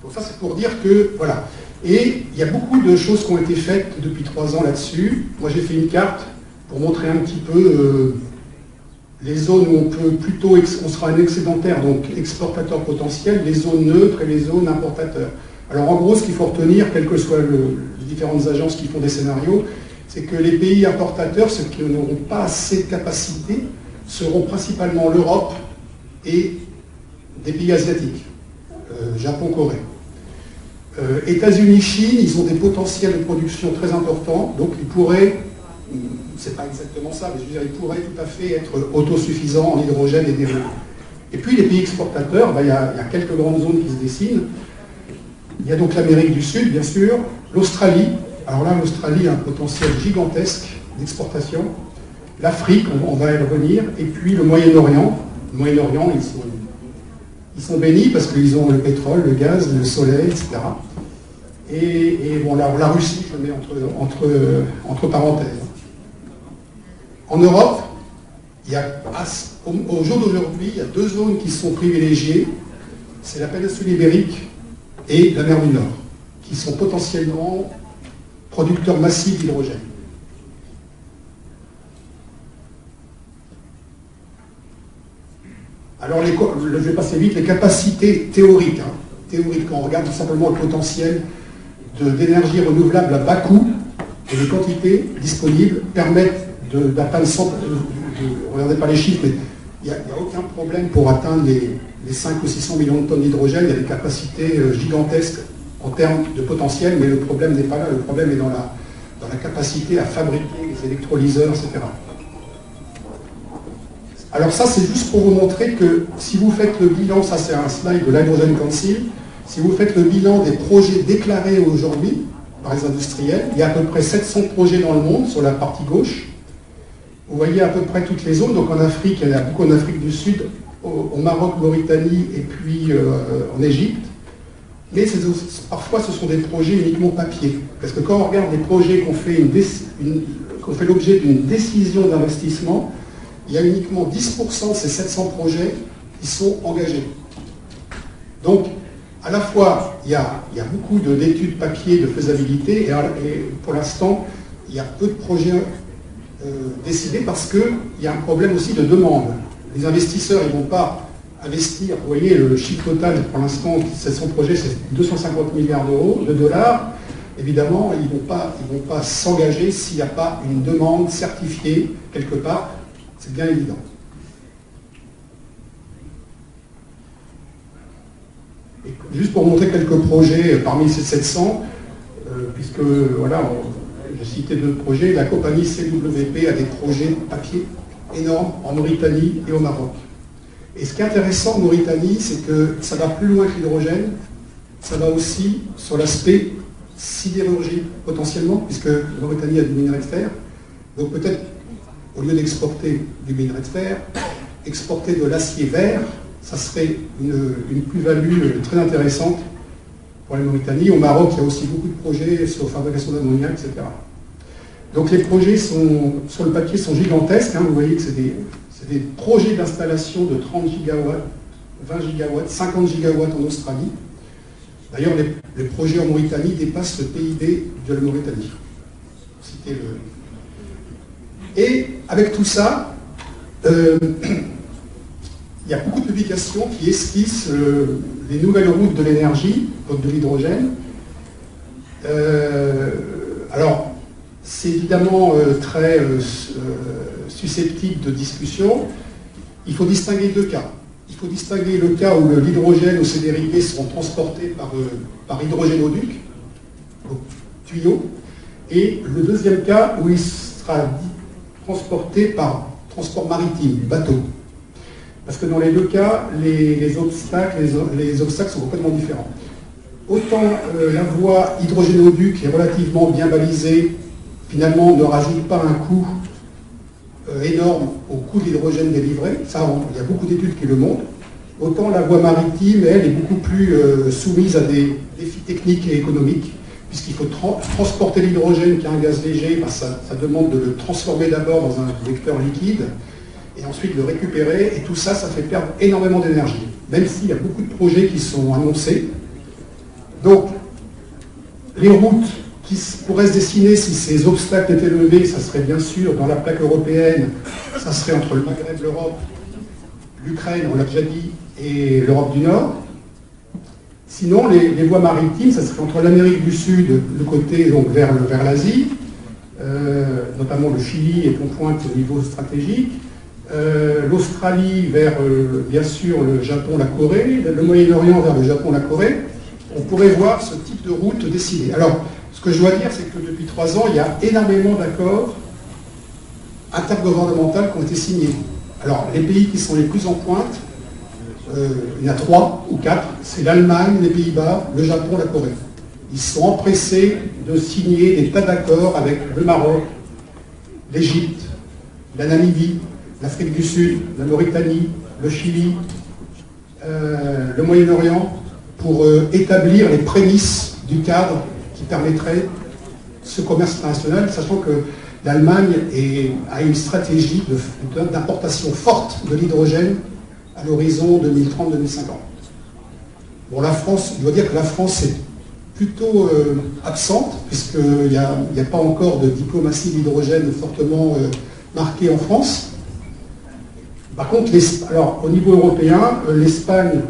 Donc ça, c'est pour dire que, voilà. Et il y a beaucoup de choses qui ont été faites depuis 3 ans là-dessus. Moi, j'ai fait une carte pour montrer un petit peu les zones où on peut plutôt, on sera un excédentaire, donc exportateur potentiel, les zones neutres et les zones importateurs. Alors en gros, ce qu'il faut retenir, quelles que soient les différentes agences qui font des scénarios, c'est que les pays importateurs, ceux qui n'auront pas assez de capacité, seront principalement l'Europe et des pays asiatiques, Japon, Corée. États-Unis, Chine, ils ont des potentiels de production très importants, donc ils pourraient, c'est pas exactement ça, mais je veux dire, ils pourraient tout à fait être autosuffisants en hydrogène et dérivés. Et puis les pays exportateurs, il y a quelques grandes zones qui se dessinent. Il y a donc l'Amérique du Sud, bien sûr, l'Australie. Alors là, l'Australie a un potentiel gigantesque d'exportation. L'Afrique, on va y revenir. Et puis le Moyen-Orient. Le Moyen-Orient, ils sont bénis parce qu'ils ont le pétrole, le gaz, le soleil, etc. Et bon, la Russie, je mets entre parenthèses. En Europe, au jour d'aujourd'hui, il y a 2 zones qui sont privilégiées. C'est la péninsule ibérique et la mer du Nord, qui sont potentiellement producteurs massifs d'hydrogène. Alors, je vais passer vite, les capacités théoriques. Théoriques, quand on regarde tout simplement le potentiel d'énergie renouvelable à bas coût, et les quantités disponibles permettent d'atteindre 100. Regardez pas les chiffres, mais il n'y a aucun problème pour atteindre les 5 ou 600 millions de tonnes d'hydrogène. Il y a des capacités gigantesques en termes de potentiel, mais le problème n'est pas là. Le problème est dans la capacité à fabriquer les électrolyseurs, etc. Alors ça, c'est juste pour vous montrer que si vous faites le bilan, ça c'est un slide de l'Hydrogen Council, si vous faites le bilan des projets déclarés aujourd'hui par les industriels, il y a à peu près 700 projets dans le monde sur la partie gauche. Vous voyez à peu près toutes les zones. Donc en Afrique, il y en a beaucoup en Afrique du Sud, au Maroc, Mauritanie et puis en Égypte. Mais parfois ce sont des projets uniquement papier. Parce que quand on regarde des projets qu'on fait l'objet d'une décision d'investissement, il y a uniquement 10% de ces 700 projets qui sont engagés. Donc, à la fois, il y a beaucoup d'études papier de faisabilité, et pour l'instant, il y a peu de projets décidés parce qu'il y a un problème aussi de demande. Les investisseurs, ils ne vont pas investir, vous voyez, le chiffre total pour l'instant, 700 projets, c'est 250 milliards de dollars. Évidemment, ils ne vont pas s'engager s'il n'y a pas une demande certifiée quelque part. C'est bien évident. Et juste pour montrer quelques projets parmi ces 700, puisque voilà, j'ai cité 2 projets, la compagnie CWP a des projets de papier énormes en Mauritanie et au Maroc. Et ce qui est intéressant en Mauritanie, c'est que ça va plus loin que l'hydrogène, ça va aussi sur l'aspect sidérurgie potentiellement, puisque la Mauritanie a du minerai de fer. Donc peut-être, au lieu d'exporter du minerai de fer, exporter de l'acier vert, ça serait une plus-value très intéressante pour la Mauritanie. Au Maroc, il y a aussi beaucoup de projets sur la fabrication d'ammoniac, etc. Donc les projets sur le papier sont gigantesques. Vous voyez que c'est des projets d'installation de 30 gigawatts, 20 gigawatts, 50 gigawatts en Australie. D'ailleurs, les projets en Mauritanie dépassent le PIB de la Mauritanie. Et avec tout ça, il il y a beaucoup de publications qui esquissent les nouvelles routes de l'énergie, de l'hydrogène. Alors, c'est évidemment très susceptible de discussion. Il faut distinguer deux cas. Il faut distinguer le cas où l'hydrogène ou ses dérivés seront transportés par hydrogénoduc, donc tuyau, et le deuxième cas où il sera transporté par transport maritime, bateau. Parce que dans les deux cas, les obstacles sont complètement différents. Autant la voie hydrogénoduc est relativement bien balisée, finalement ne rajoute pas un coût énorme au coût de l'hydrogène délivré, ça il y a beaucoup d'études qui le montrent, autant la voie maritime, elle, est beaucoup plus soumise à des défis techniques et économiques, puisqu'il faut transporter l'hydrogène qui est un gaz léger, ça demande de le transformer d'abord dans un vecteur liquide, et ensuite le récupérer, et tout ça, ça fait perdre énormément d'énergie, même s'il y a beaucoup de projets qui sont annoncés. Donc, les routes qui pourraient se dessiner si ces obstacles étaient levés, ça serait bien sûr dans la plaque européenne, ça serait entre le Maghreb, l'Europe, l'Ukraine, on l'a déjà dit, et l'Europe du Nord. Sinon, les voies maritimes, ça serait entre l'Amérique du Sud, le côté donc vers l'Asie, notamment le Chili est en pointe au niveau stratégique, l'Australie vers, bien sûr, le Japon, la Corée, le Moyen-Orient vers le Japon, la Corée. On pourrait voir ce type de route dessinée. Alors, ce que je dois dire, c'est que depuis 3 ans, il y a énormément d'accords intergouvernementaux qui ont été signés. Alors, les pays qui sont les plus en pointe, il y en a 3 ou 4, c'est l'Allemagne, les Pays-Bas, le Japon, la Corée. Ils sont empressés de signer des tas d'accords avec le Maroc, l'Égypte, la Namibie, l'Afrique du Sud, la Mauritanie, le Chili, le Moyen-Orient, pour établir les prémices du cadre qui permettrait ce commerce international, sachant que l'Allemagne a une stratégie d'importation forte de l'hydrogène à l'horizon 2030-2050. Bon, la France, je dois dire que la France est plutôt absente, puisqu'il n'y a pas encore de diplomatie de l'hydrogène fortement marquée en France. Par contre, alors, au niveau européen, l'Espagne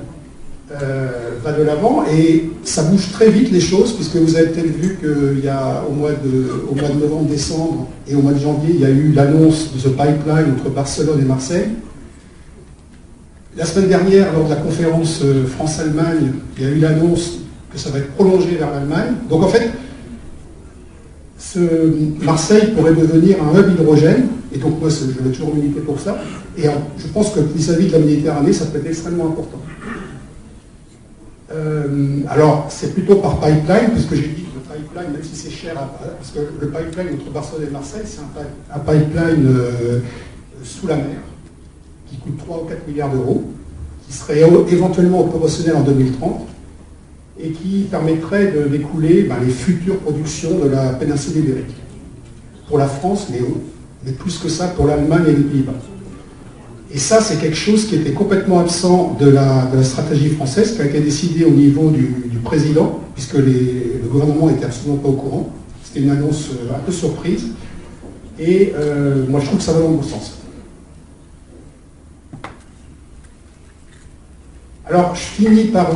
va de l'avant et ça bouge très vite les choses, puisque vous avez peut-être vu qu'il y a au mois de novembre, décembre et au mois de janvier, il y a eu l'annonce de ce pipeline entre Barcelone et Marseille. La semaine dernière, lors de la conférence France-Allemagne, il y a eu l'annonce que ça va être prolongé vers l'Allemagne. Donc en fait, Marseille pourrait devenir un hub hydrogène, et donc moi je vais toujours militer pour ça, et je pense que vis-à-vis de la Méditerranée, ça peut être extrêmement important. Alors, c'est plutôt par pipeline, puisque j'ai dit que le pipeline, même si c'est cher, parce que le pipeline entre Barcelone et Marseille, c'est un pipeline sous la mer, qui coûte 3 ou 4 milliards d'euros, qui serait éventuellement opérationnel en 2030, et qui permettrait d'écouler les futures productions de la péninsule ibérique. Pour la France, mais plus que ça, pour l'Allemagne et les Pays-Bas. Et ça, c'est quelque chose qui était complètement absent de la stratégie française, qui a été décidée au niveau du président, puisque le gouvernement n'était absolument pas au courant. C'était une annonce un peu surprise. Et moi, je trouve que ça va dans le bon sens. Alors, je finis par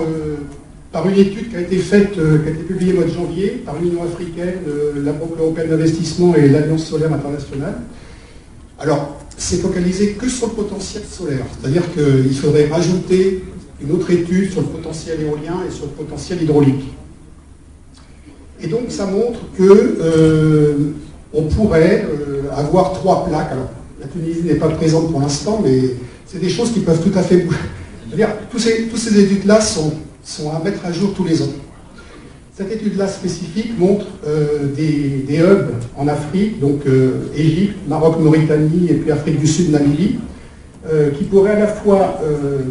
une étude qui a été faite, qui a été publiée au mois de janvier, par l'Union africaine, la Banque européenne d'investissement et l'Alliance solaire internationale. Alors, c'est focalisé que sur le potentiel solaire. C'est-à-dire qu'il faudrait rajouter une autre étude sur le potentiel éolien et sur le potentiel hydraulique. Et donc, ça montre qu'on pourrait avoir 3 plaques. Alors, la Tunisie n'est pas présente pour l'instant, mais c'est des choses qui peuvent tout à fait bouger. C'est-à-dire, toutes ces études-là sont à mettre à jour tous les ans. Cette étude-là spécifique montre des hubs en Afrique, donc Égypte, Maroc, Mauritanie et puis Afrique du Sud, Namibie, qui pourraient à la fois,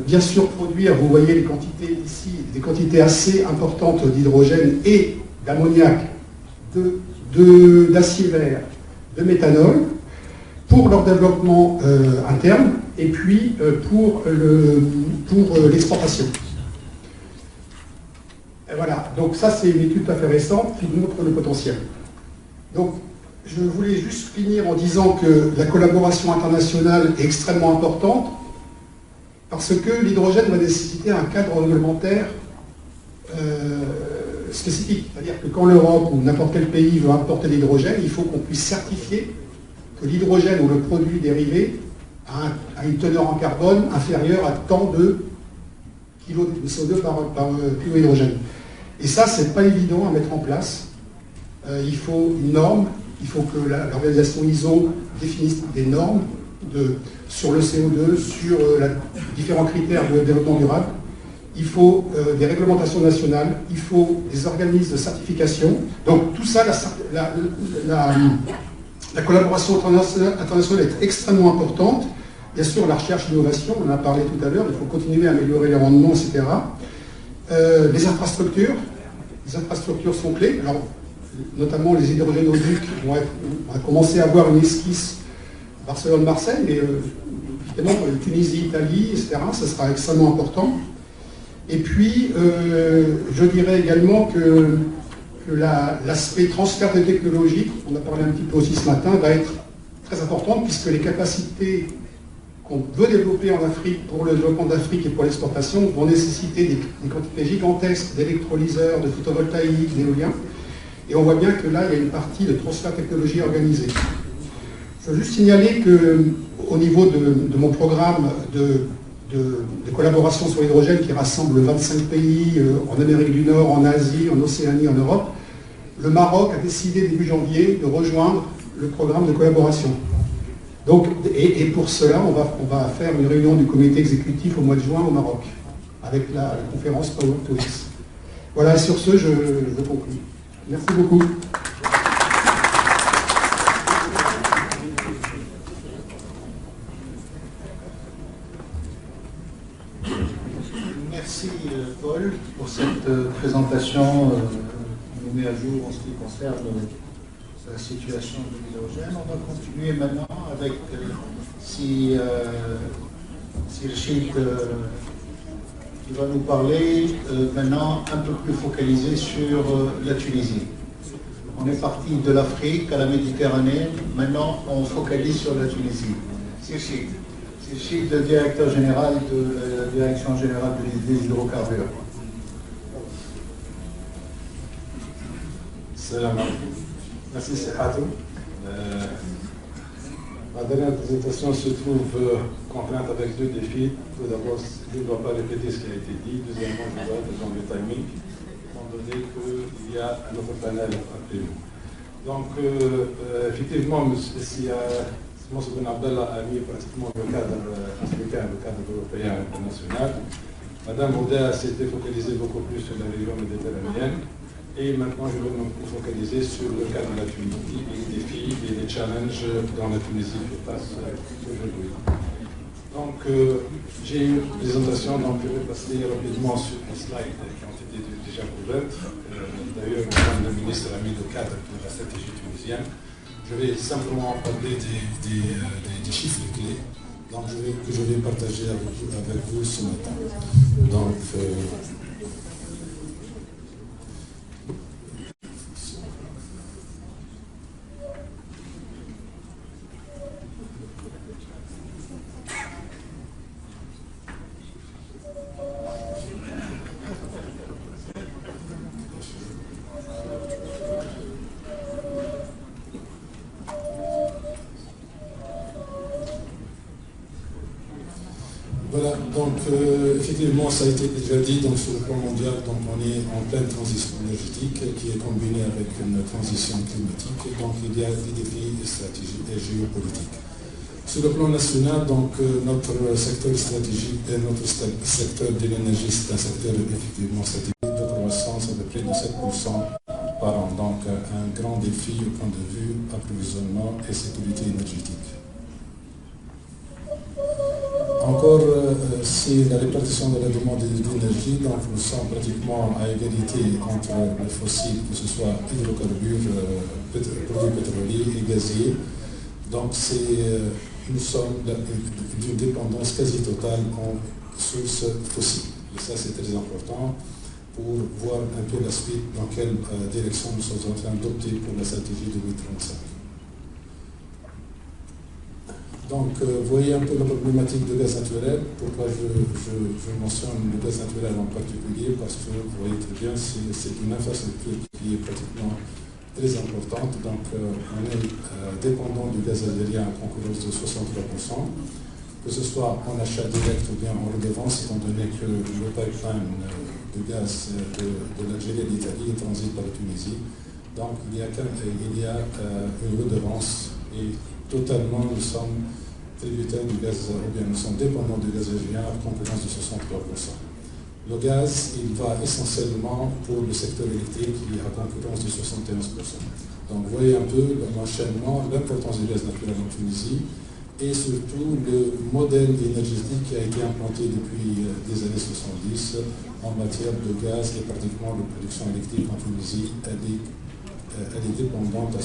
bien sûr, produire, vous voyez les quantités ici, des quantités assez importantes d'hydrogène et d'ammoniac, d'acier vert, de méthanol, pour leur développement interne et puis pour l'exportation. Et voilà, donc ça c'est une étude tout à fait récente qui montre le potentiel. Donc je voulais juste finir en disant que la collaboration internationale est extrêmement importante Parce que l'hydrogène va nécessiter un cadre réglementaire spécifique. C'est-à-dire que quand l'Europe ou n'importe quel pays veut importer de l'hydrogène, il faut qu'on puisse certifier que l'hydrogène ou le produit dérivé a une teneur en carbone inférieure à tant de kilos de CO2 par kilo d'hydrogène. Et ça, c'est pas évident à mettre en place. Il faut une norme, il faut que l'organisation ISO définisse des normes sur le CO2, sur différents critères de développement durable. Il faut des réglementations nationales, il faut des organismes de certification. Donc tout ça, la collaboration internationale est extrêmement importante. Bien sûr, la recherche et l'innovation, on en a parlé tout à l'heure, il faut continuer à améliorer les rendements, etc. Les infrastructures sont clés. Alors, notamment les hydrogénoducs on va commencer à avoir une esquisse Barcelone-Marseille, mais évidemment, Tunisie, Italie, etc., ça sera extrêmement important. Et puis, je dirais également que l'aspect transfert de technologies, on a parlé un petit peu aussi ce matin, va être très important, puisque les capacités qu'on veut développer en Afrique pour le développement d'Afrique et pour l'exportation vont nécessiter des quantités gigantesques d'électrolyseurs, de photovoltaïques, d'éoliens. Et on voit bien que là, il y a une partie de transfert de technologie organisée. Je veux juste signaler qu'au niveau de mon programme de collaboration sur l'hydrogène qui rassemble 25 pays en Amérique du Nord, en Asie, en Océanie, en Europe, le Maroc a décidé début janvier de rejoindre le programme de collaboration. Donc, et pour cela, on va faire une réunion du comité exécutif au mois de juin au Maroc, avec la conférence Power to X. Voilà, et sur ce, je conclue. Merci beaucoup. Merci Paul pour cette présentation qui nous met à jour en ce qui concerne la situation de l'hydrogène. On va continuer maintenant avec Sir Rachid qui va nous parler maintenant un peu plus focalisé sur la Tunisie. On est parti de l'Afrique à la Méditerranée, maintenant on focalise sur la Tunisie. Sir Rachid, le directeur général de la Direction générale des hydrocarbures. Salam alaikum. Merci Sehatou. Ma dernière présentation se trouve contrainte avec deux défis. Tout d'abord, je ne dois pas répéter ce qui a été dit. Deuxièmement, je dois être dans le timing, étant donné qu'il y a un autre panel après nous. Donc, effectivement, Moussa Ben Abdallah a mis pratiquement le cadre africain, le cadre européen et international. Madame Ouda s'était focalisée beaucoup plus sur la région méditerranéenne. Et maintenant, je vais me focaliser sur le cas de la Tunisie, les défis et les challenges dans la Tunisie qui passent aujourd'hui. Donc, j'ai une présentation, donc je vais passer rapidement sur les slides qui ont été déjà couvertes. D'ailleurs, Madame la ministre a mis le cadre de la stratégie tunisienne. Je vais simplement parler des chiffres clés que je vais partager avec vous ce matin. Donc, voilà, donc effectivement, ça a été déjà dit, donc sur le plan mondial, donc on est en pleine transition énergétique qui est combinée avec une transition climatique, donc il y a des défis stratégiques et géopolitiques. Sur le plan national, donc notre secteur stratégique et notre secteur de l'énergie, c'est un secteur effectivement stratégique de croissance à peu près de 7% par an, donc un grand défi au point de vue approvisionnement et sécurité énergétique. Encore, c'est la répartition de la demande d'énergie, donc nous sommes pratiquement à égalité entre les fossiles, que ce soit hydrocarbures, produits pétroliers et gaziers. Donc nous sommes d'une dépendance quasi totale en sources fossiles. Et ça, c'est très important pour voir un peu l'aspect dans quelle direction nous sommes en train d'opter pour la stratégie 2035. Donc, vous voyez un peu la problématique du gaz naturel. Pourquoi je mentionne le gaz naturel en particulier? Parce que vous voyez très bien, c'est une infrastructure qui est pratiquement très importante. Donc, on est dépendant du gaz algérien à concurrence de 63%, que ce soit en achat direct ou bien en redevance, étant donné que le pipeline de gaz de l'Algérie et de l'Italie transite par la Tunisie. Donc, il y a une redevance et totalement, nous sommes tributaires du gaz, ou bien nous sommes dépendants du gaz algérien à concurrence de 63%. Le gaz, il va essentiellement pour le secteur électrique qui est à concurrence de 71%. Donc vous voyez un peu l'enchaînement, l'importance du gaz naturel en Tunisie et surtout le modèle énergétique qui a été implanté depuis des années 70 en matière de gaz et pratiquement de production électrique en Tunisie. Elle est dépendante à 71%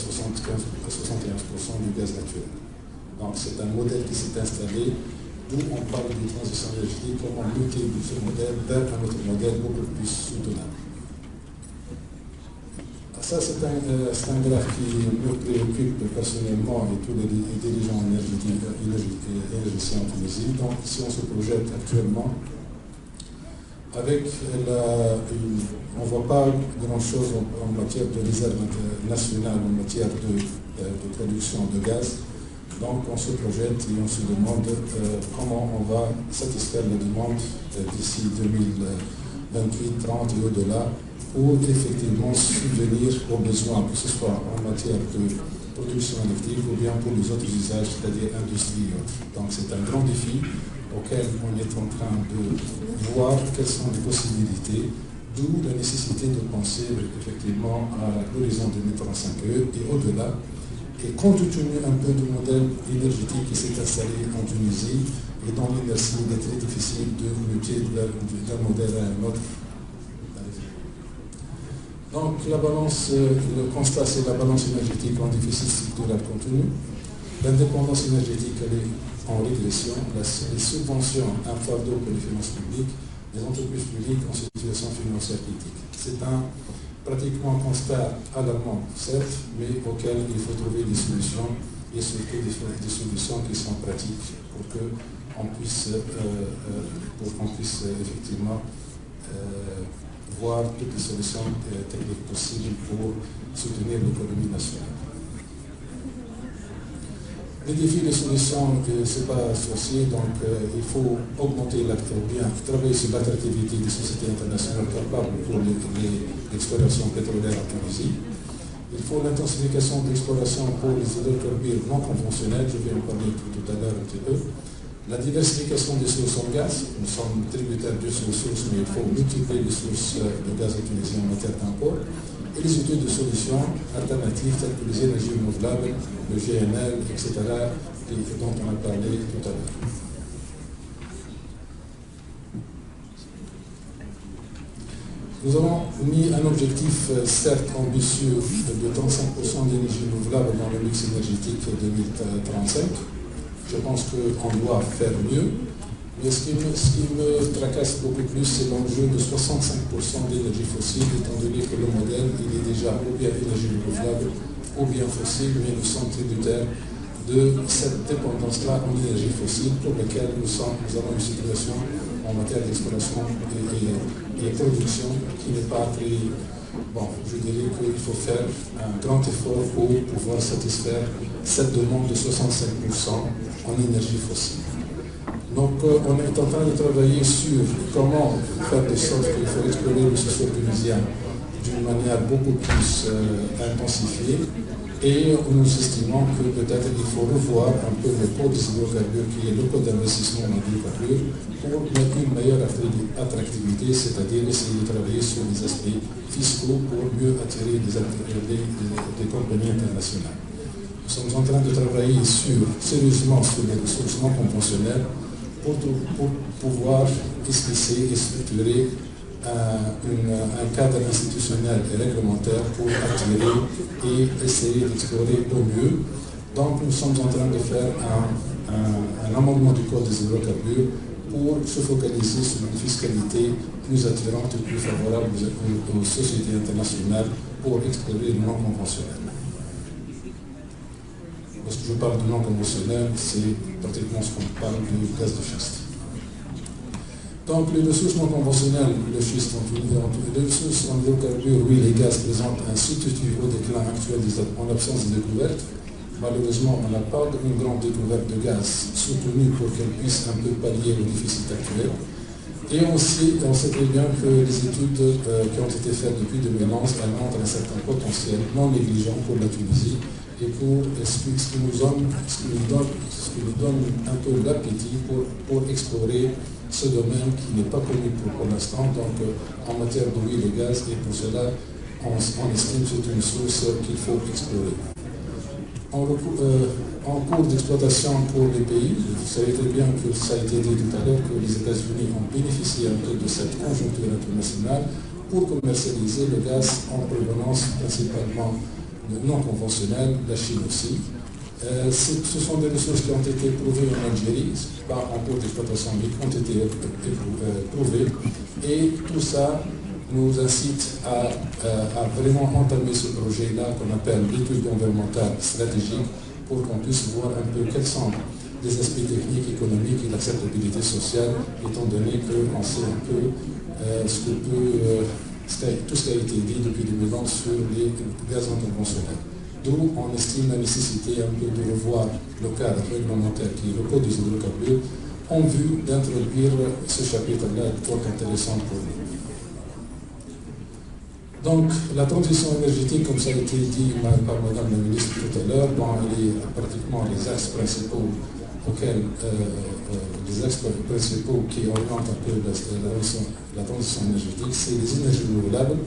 du gaz naturel. Donc c'est un modèle qui s'est installé, d'où on parle de transition énergétique, comment muter de ce modèle vers un autre modèle beaucoup plus soutenable. Ça, c'est un graphe qui me préoccupe personnellement et tous les dirigeants énergéticiens en Tunisie. Donc si on se projette actuellement, avec on ne voit pas grand-chose en matière de réserve nationale, en matière de production de gaz. Donc on se projette et on se demande comment on va satisfaire la demande d'ici 2028, 30 et au-delà pour effectivement subvenir aux besoins, que ce soit en matière de production électrique ou bien pour les autres usages, c'est-à-dire industrie et autres. Donc c'est un grand défi auquel on est en train de voir quelles sont les possibilités, d'où la nécessité de penser effectivement à l'horizon 2035 et au-delà. Et compte tenu un peu du modèle énergétique qui s'est installé en Tunisie et dans l'inertie, il est très difficile de muter d'un modèle à un autre. Donc la balance, le constat c'est la balance énergétique en déficit structurel contenu. L'indépendance énergétique elle est en régression, les subventions un fardeau pour les finances publiques, les entreprises publiques en situation financière critique. C'est pratiquement un constat alarmant, certes, mais auquel il faut trouver des solutions et surtout des solutions qui sont pratiques pour qu'on puisse, effectivement voir toutes les solutions techniques possibles pour soutenir l'économie nationale. Les défis, les solutions, ce n'est pas associé, donc il faut augmenter bien travailler sur l'attractivité des sociétés internationales capables pour l'exploration pétrolière en Tunisie. Il faut l'intensification de l'exploration pour les hydrocarbures non conventionnels, je vais en parler tout à l'heure un petit peu. La diversification des sources en gaz, nous sommes tributaires de ces ressources, mais il faut multiplier les sources de gaz en Tunisie en matière d'import. Et les études de solutions alternatives telles que les énergies renouvelables, le GNL, etc., dont on a parlé tout à l'heure. Nous avons mis un objectif certes ambitieux de 35% d'énergie renouvelable dans le mix énergétique 2035. Je pense qu'on doit faire mieux. Mais ce qui me tracasse beaucoup plus, c'est l'enjeu de 65% d'énergie fossile, étant donné que le modèle il est déjà ou bien énergie renouvelable ou bien fossile, mais nous sommes tributaires de cette dépendance-là en énergie fossile pour laquelle nous avons une situation en matière d'exploration et production qui n'est pas très... Bon, je dirais qu'il faut faire un grand effort pour pouvoir satisfaire cette demande de 65% en énergie fossile. Donc, on est en train de travailler sur comment faire de sorte qu'il faut explorer le sous-sol tunisien d'une manière beaucoup plus intensifiée. Et nous estimons que peut-être il faut revoir un peu le code des hydrocarbures, qui est le code d'investissement en hydrocarbures, pour mettre une meilleure attractivité, c'est-à-dire essayer de travailler sur les aspects fiscaux pour mieux attirer des compagnies internationales. Nous sommes en train de travailler sérieusement sur les ressources non conventionnelles, pour pouvoir esquisser et structurer un cadre institutionnel et réglementaire pour attirer et essayer d'explorer au mieux. Donc nous sommes en train de faire un amendement du code des hydrocarbures pour se focaliser sur une fiscalité plus attirante et plus favorable aux sociétés internationales pour explorer le non conventionnel. je parle de non conventionnel, c'est pratiquement ce qu'on parle de gaz de schiste. Donc les ressources non conventionnelles, le schiste, les ressources en hydrocarbures, oui, les gaz présentent un substitut au déclin actuel en absence de découverte. Malheureusement, on n'a pas une grande découverte de gaz soutenue pour qu'elle puisse un peu pallier au déficit actuel. Et aussi, on sait très bien que les études qui ont été faites depuis 2011, elles montrent un certain potentiel non négligeant pour la Tunisie et pour ce qui nous donne un peu l'appétit pour explorer ce domaine qui n'est pas connu pour l'instant, donc en matière de huile et gaz, et pour cela, on estime que c'est une source qu'il faut explorer. En cours d'exploitation pour les pays, vous savez très bien que ça a été dit tout à l'heure que les États-Unis ont bénéficié un peu de cette conjoncture internationale pour commercialiser le gaz en provenance principalement non conventionnelle, la Chine aussi. Ce sont des ressources qui ont été prouvées en Algérie, pas en cours d'exploitation, mais qui ont été prouvées. Et tout ça nous incite à vraiment entamer ce projet-là qu'on appelle l'étude environnementale stratégique pour qu'on puisse voir un peu quels sont les aspects techniques, économiques et l'acceptabilité sociale, étant donné qu'on sait un peu tout ce qui a été dit depuis 2011 sur les gaz non conventionnels. D'où on estime la nécessité un peu de revoir le cadre réglementaire qui est le code des hydrocarbures en vue d'introduire ce chapitre-là fort intéressant pour nous. Donc, la transition énergétique, comme ça a été dit par Madame la Ministre tout à l'heure, pratiquement les axes principaux qui orientent un peu la transition énergétique, c'est les énergies renouvelables,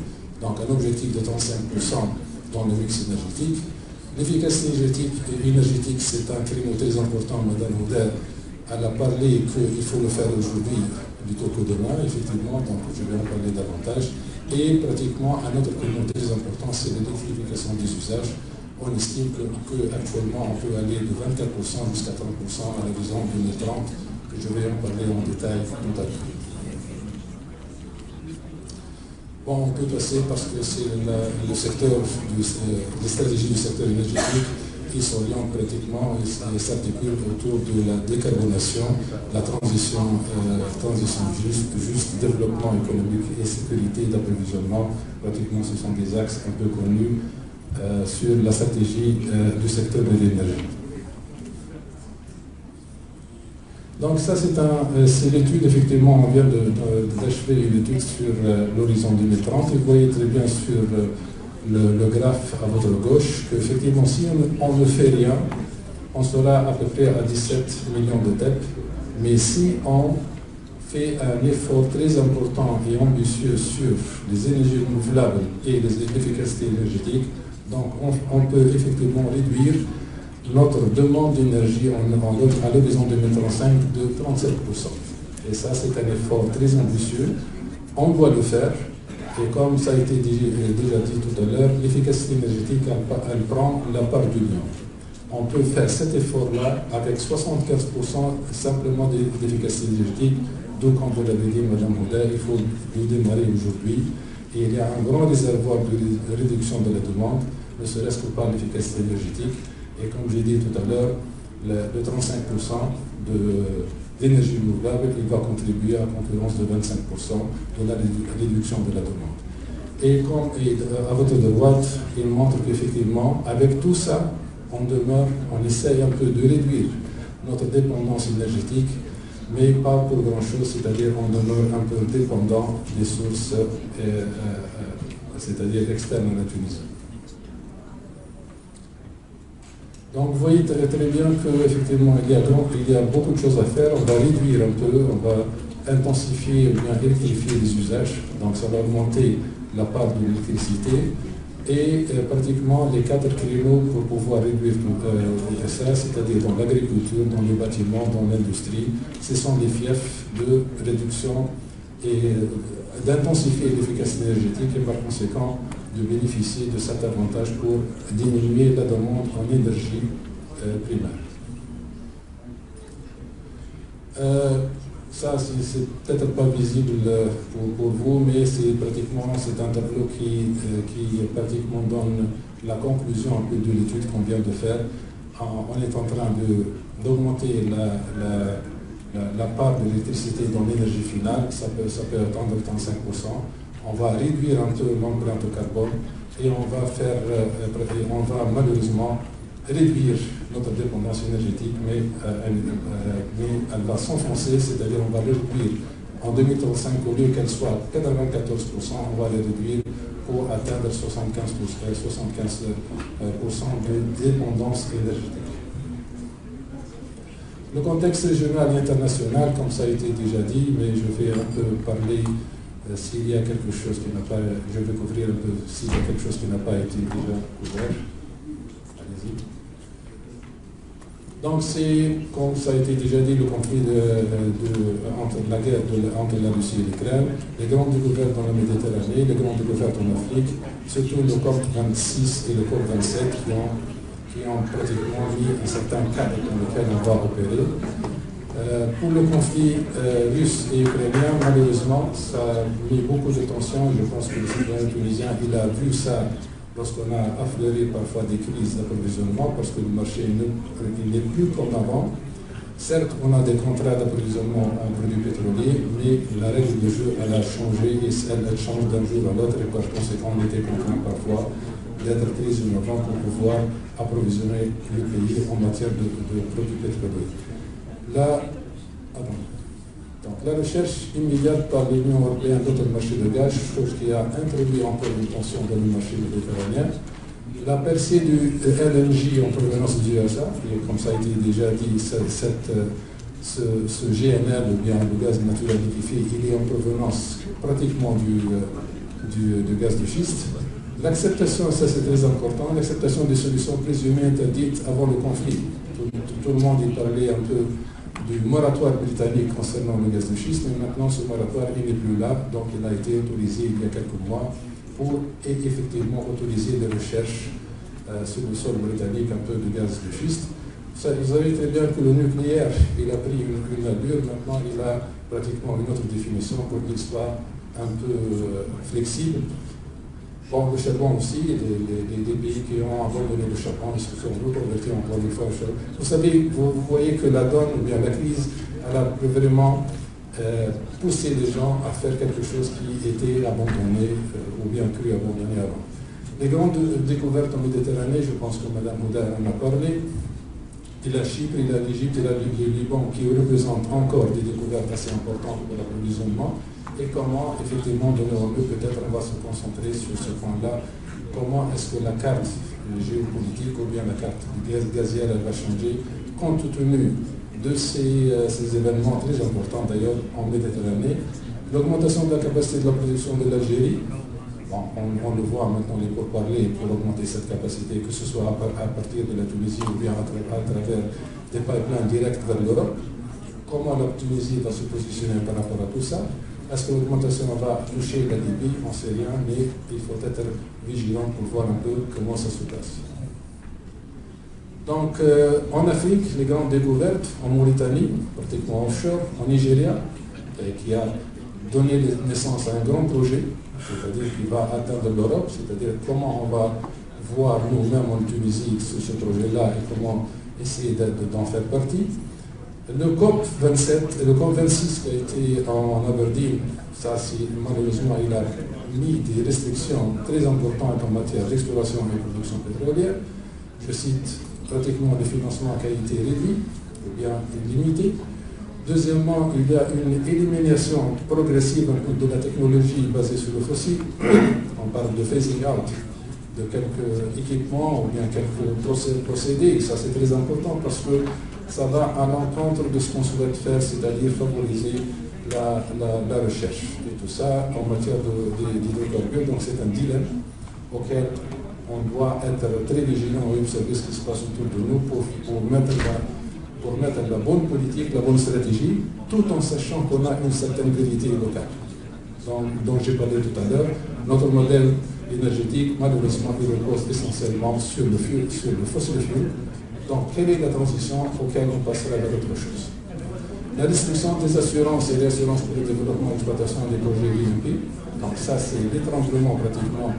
donc un objectif de 35% dans le mix énergétique. L'efficacité énergétique, c'est un créneau très important. Madame Houder, elle a parlé qu'il faut le faire aujourd'hui plutôt que demain, effectivement, donc je vais en parler davantage. Et pratiquement, un autre créneau très important, c'est l'électrification des usages. On estime qu'actuellement, on peut aller de 24% jusqu'à 30% à l'horizon 2030, que je vais en parler en détail tout à l'heure. Bon, on peut passer parce que c'est le secteur, les stratégies du secteur énergétique qui s'orientent pratiquement et s'articulent autour de la décarbonation, la transition juste, développement économique et sécurité d'approvisionnement. Pratiquement, ce sont des axes un peu connus sur la stratégie du secteur de l'énergie. Donc ça, c'est l'étude, effectivement, on vient d'achever une étude sur l'horizon 2030. Et vous voyez très bien sur le graphe à votre gauche qu'effectivement, si on ne fait rien, on sera à peu près à 17 millions de TEP. Mais si on fait un effort très important et ambitieux sur les énergies renouvelables et l'efficacité énergétique, donc on peut effectivement réduire notre demande d'énergie à l'horizon 2035 de 37%. Et ça, c'est un effort très ambitieux. On doit le faire. Et comme ça a été déjà dit tout à l'heure, l'efficacité énergétique, elle prend la part du lion. On peut faire cet effort-là avec 75% simplement d'efficacité énergétique. Donc, comme vous l'avez dit, Mme Houder, il faut le démarrer aujourd'hui. Et il y a un grand réservoir de réduction de la demande, ne serait-ce que par l'efficacité énergétique. Et comme j'ai dit tout à l'heure, le 35% d'énergie renouvelable, il va contribuer à concurrence de 25% de la réduction de la demande. Et à votre droite, il montre qu'effectivement, avec tout ça, on essaye un peu de réduire notre dépendance énergétique, mais pas pour grand-chose, c'est-à-dire on demeure un peu dépendant des sources, c'est-à-dire externes à la Tunisie. Donc vous voyez très bien qu'effectivement il y a beaucoup de choses à faire. On va réduire un peu, on va intensifier ou bien électrifier les usages. Donc ça va augmenter la part de l'électricité et pratiquement les 4 créneaux pour pouvoir réduire ça, c'est-à-dire dans l'agriculture, dans les bâtiments, dans l'industrie. Ce sont les fiefs de réduction et d'intensifier l'efficacité énergétique et par conséquent de bénéficier de cet avantage pour diminuer la demande en énergie primaire. Ça, c'est peut-être pas visible pour vous, mais c'est un tableau qui pratiquement donne la conclusion un peu de l'étude qu'on vient de faire on est en train d'augmenter la part de l'électricité dans l'énergie finale, ça peut atteindre 35%. On va réduire un peu l'empreinte carbone et on va malheureusement réduire notre dépendance énergétique, mais elle va s'enfoncer, c'est-à-dire on va réduire en 2035, au lieu qu'elle soit 94%, on va la réduire pour atteindre 75% de dépendance énergétique. Le contexte régional et international, comme ça a été déjà dit, mais je vais un peu parler s'il y a quelque chose qui n'a pas, je vais couvrir un peu s'il y a quelque chose qui n'a pas été déjà couvert. Allez-y. Donc c'est, comme ça a été déjà dit, le conflit entre la guerre entre la Russie et l'Ukraine, les grandes découvertes dans la Méditerranée, les grandes découvertes en Afrique, surtout le COP26 et le COP27 qui ont pratiquement mis un certain cadre dans lequel on va opérer. Pour le conflit russe et ukrainien, malheureusement, ça a mis beaucoup de tensions. Je pense que le citoyen tunisien, il a vu ça lorsqu'on a affleuré parfois des crises d'approvisionnement, parce que le marché n'est plus comme avant. Certes, on a des contrats d'approvisionnement en produits pétroliers, mais la règle du jeu, elle a changé et elle change d'un jour à l'autre, et par conséquent, on était contraint parfois d'être très innovant pour pouvoir approvisionner le pays en matière de produits pétroliers. Donc, la recherche immédiate par l'Union européenne d'autres marchés de gaz, chose qui a introduit encore une tension dans le marché méditerranéen. La percée du LNG en provenance du USA, et comme ça a été déjà dit, ce GNL, ou bien le gaz naturel liquéfié, il est en provenance pratiquement du gaz de schiste. L'acceptation, ça c'est très important, l'acceptation des solutions présumées interdites avant le conflit. Tout le monde y parlait un peu du moratoire britannique concernant le gaz de schiste, mais maintenant ce moratoire il n'est plus là, donc il a été autorisé il y a quelques mois pour effectivement autoriser les recherches sur le sol britannique un peu de gaz de schiste. Vous savez très bien que le nucléaire, il a pris une allure, maintenant il a pratiquement une autre définition pour qu'il soit un peu flexible. Bon, le charbon aussi, des pays qui ont abandonné le charbon, ils se sont reconvertis encore une fois au charbon. Vous savez, vous voyez que la donne, ou bien la crise, elle a vraiment poussé les gens à faire quelque chose qui était abandonné, ou bien cru abandonné avant. Les grandes découvertes en Méditerranée, je pense que Mme Houda en a parlé, il y a Chypre, il y a l'Égypte, il y a le Liban, qui représentent encore des découvertes assez importantes pour l'approvisionnement. Et comment, effectivement, de nos voeux, peut-être on va se concentrer sur ce point-là. Comment est-ce que la carte géopolitique ou bien la carte gazière elle va changer compte tenu de ces événements très importants d'ailleurs en Méditerranée. L'augmentation de la capacité de la production de l'Algérie, bon, on le voit maintenant les pourparlers pour augmenter cette capacité, que ce soit à partir de la Tunisie ou bien à travers des pipelines directs vers l'Europe. Comment la Tunisie va se positionner par rapport à tout ça? Est-ce que l'augmentation va toucher la Libye? On ne sait rien, mais il faut être vigilant pour voir un peu comment ça se passe. Donc, en Afrique, les grandes découvertes, en Mauritanie, pratiquement offshore, en Nigeria, qui a donné naissance à un grand projet, c'est-à-dire qui va atteindre l'Europe, c'est-à-dire comment on va voir nous-mêmes en Tunisie ce projet-là et comment essayer d'en faire partie. Le COP27 et le COP26 qui a été en Aberdeen, ça malheureusement il a mis des restrictions très importantes en matière d'exploration et de production pétrolière. Je cite pratiquement le financement qui a été réduit ou bien limité. Deuxièmement, il y a une élimination progressive de la technologie basée sur le fossile. On parle de phasing out de quelques équipements ou bien quelques procédés. Ça c'est très important parce que ça va à l'encontre de ce qu'on souhaite faire, c'est-à-dire favoriser la recherche. Et tout ça en matière d'hydrocarbures, donc c'est un dilemme auquel on doit être très vigilant et observer ce qui se passe autour de nous pour mettre la bonne politique, la bonne stratégie, tout en sachant qu'on a une certaine vérité locale. dont j'ai parlé tout à l'heure. Notre modèle énergétique, malheureusement, il repose essentiellement sur le fossile fuel. Donc, quelle est la transition auquel on passera vers autre chose? La restriction des assurances et les assurances pour le développement et l'exploitation des projets INP. Donc, ça, c'est l'étranglement pratiquement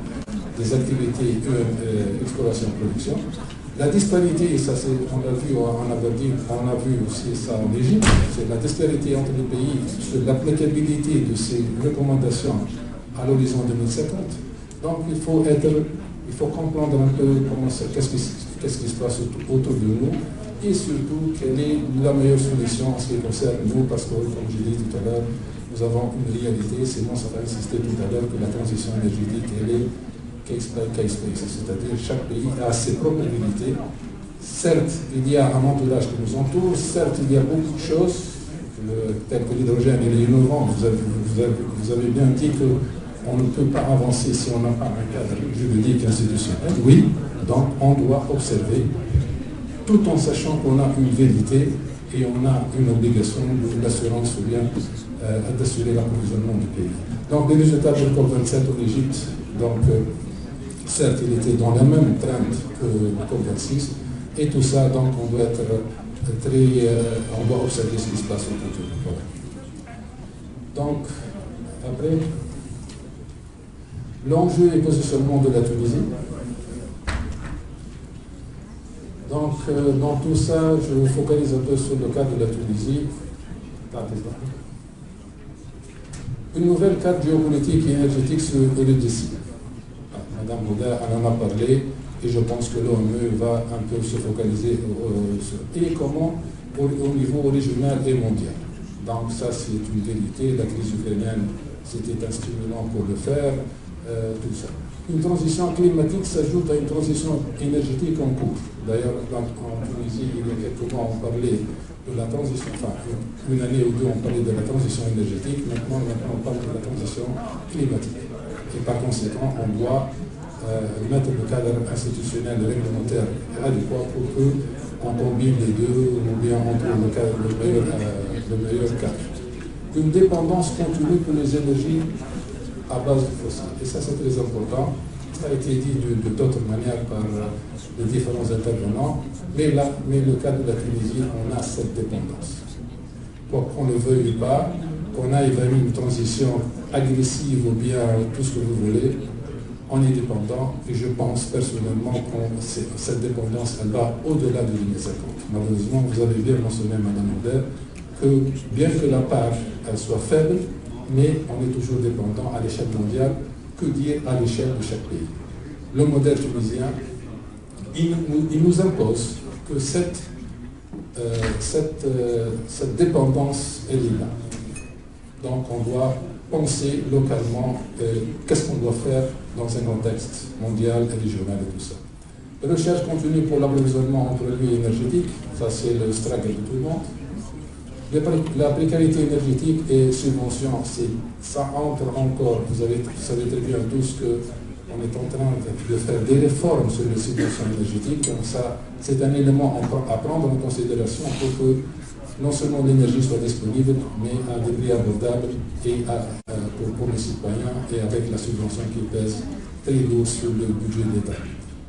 des activités exploration-production. La disparité, ça on l'a vu en Aberdeen, on a vu aussi ça en Égypte, c'est la disparité entre les pays sur l'applicabilité de ces recommandations à l'horizon 2050. Donc il faut comprendre un peu qu'est-ce qui se passe autour de nous et surtout quelle est la meilleure solution en ce qui concerne nous, parce que comme je l'ai dit tout à l'heure, nous avons une réalité, c'est non, ça va insister tout à l'heure, que la transition énergétique, elle est case-by-case, c'est-à-dire chaque pays a ses propres réalités. Certes, il y a un entourage qui nous entoure, certes, il y a beaucoup de choses, telles que l'hydrogène, il est innovant. Vous avez bien dit qu'on ne peut pas avancer si on n'a pas un cadre juridique institutionnel. Oui, donc on doit observer, tout en sachant qu'on a une vérité et on a une obligation d'assurance ou bien d'assurer l'approvisionnement du pays. Donc les résultats de COP27 en Égypte, donc certes il était dans la même trend que le COP26, et tout ça, donc on doit être on doit observer ce qui se passe autour de nous. Voilà. Donc, après, l'enjeu et positionnement de la Tunisie. Donc, dans tout ça, je focalise un peu sur le cas de la Tunisie. Une nouvelle carte géopolitique et énergétique sur l'EDC. Madame Bouda en a parlé, et je pense que l'ONU va un peu se focaliser et comment au niveau régional et mondial. Donc ça, c'est une vérité. La crise ukrainienne, c'était un stimulant pour le faire, tout ça. Une transition climatique s'ajoute à une transition énergétique en cours. D'ailleurs, en Tunisie, il y a quelques mois, on parlait de la transition, enfin, une année ou deux, on parlait de la transition énergétique. Maintenant, on parle de la transition climatique. Et par conséquent, on doit mettre le cadre institutionnel et réglementaire adéquat pour qu'on combine les deux, ou bien on trouve le meilleur cadre. Une dépendance continue pour les énergies à base de fossiles. Et ça, c'est très important. Ça a été dit de d'autres manières par les différents intervenants. Mais là, le cas de la Tunisie, on a cette dépendance. Pour qu'on le veuille ou pas, qu'on aille vers une transition agressive ou bien tout ce que vous voulez, on est dépendant. Et je pense personnellement que cette dépendance, elle va au-delà de 2050. Malheureusement, vous avez bien mentionné, Madame Auder, que bien que la part elle soit faible, mais on est toujours dépendant à l'échelle mondiale, que dire à l'échelle de chaque pays. Le modèle tunisien, il nous impose que cette dépendance, elle est là. Donc on doit penser localement qu'est-ce qu'on doit faire dans un contexte mondial et régional et tout ça. Recherche continue pour l'approvisionnement en produits énergétiques, ça c'est le struggle de tout le monde. La précarité énergétique et subvention, ça entre encore, vous savez très bien tous qu'on est en train de faire des réformes sur les subventions énergétiques, donc ça, c'est un élément à prendre en considération pour que non seulement l'énergie soit disponible, mais à des prix abordables et pour les citoyens et avec la subvention qui pèse très lourd sur le budget de l'État.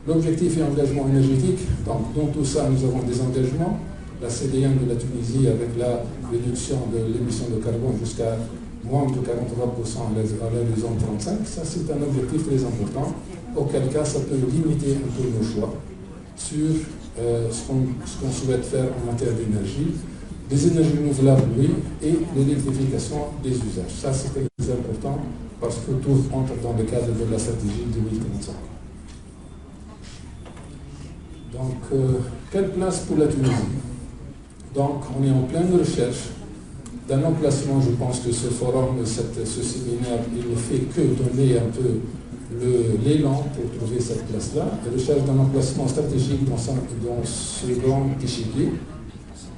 L'objectif et engagement énergétique, donc dans tout ça, nous avons des engagements. La CDN de la Tunisie avec la réduction de l'émission de carbone jusqu'à moins de 43% à l'horizon 35, ça c'est un objectif très important, auquel cas ça peut limiter un peu nos choix sur ce qu'on souhaite faire en matière d'énergie, des énergies renouvelables, oui, et l'électrification des usages. Ça c'est très important parce que tout entre dans le cadre de la stratégie 2035. Donc, quelle place pour la Tunisie ? Donc, on est en pleine recherche d'un emplacement. Je pense que ce forum, ce séminaire, il ne fait que donner un peu l'élan pour trouver cette place-là. La recherche d'un emplacement stratégique dans ce grand échiquier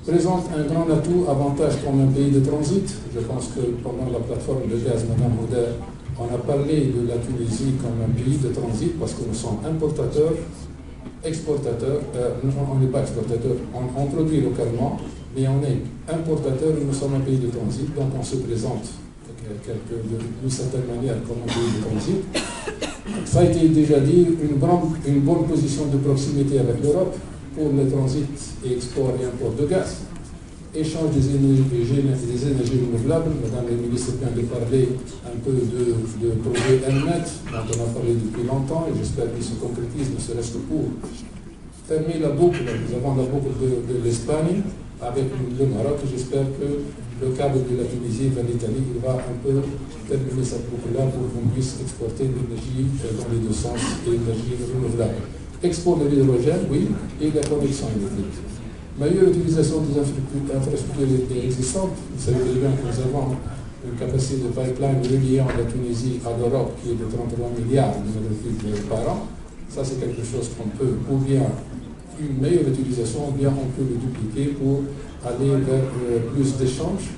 présente un grand atout, avantage comme un pays de transit. Je pense que pendant la plateforme de gaz, Madame Auder, on a parlé de la Tunisie comme un pays de transit parce que nous sommes importateurs, exportateurs, on n'est pas exportateurs, on produit localement, mais on est importateurs et nous sommes un pays de transit, donc on se présente d'une certaine manière comme un pays de transit. Ça a été déjà dit, une bonne position de proximité avec l'Europe pour le transit et export et import de gaz. Échange des énergies renouvelables, Madame la ministre vient de parler un peu de projet ENMET, dont on a parlé depuis longtemps, et j'espère qu'il se concrétise, ne serait-ce que pour fermer la boucle. Nous avons la boucle de l'Espagne avec le Maroc. J'espère que le câble de la Tunisie vers l'Italie va un peu terminer cette boucle-là pour qu'on puisse exporter l'énergie dans les deux sens et l'énergie renouvelable. Export de l'hydrogène, oui, et la connexion électrique. Meilleure utilisation des infrastructures existantes. Vous savez bien que nous avons une capacité de pipeline reliant la Tunisie à l'Europe qui est de 33 milliards de mètres cubes par an. Ça, c'est quelque chose qu'on peut, ou bien une meilleure utilisation, ou bien on peut le dupliquer pour aller vers plus d'échanges.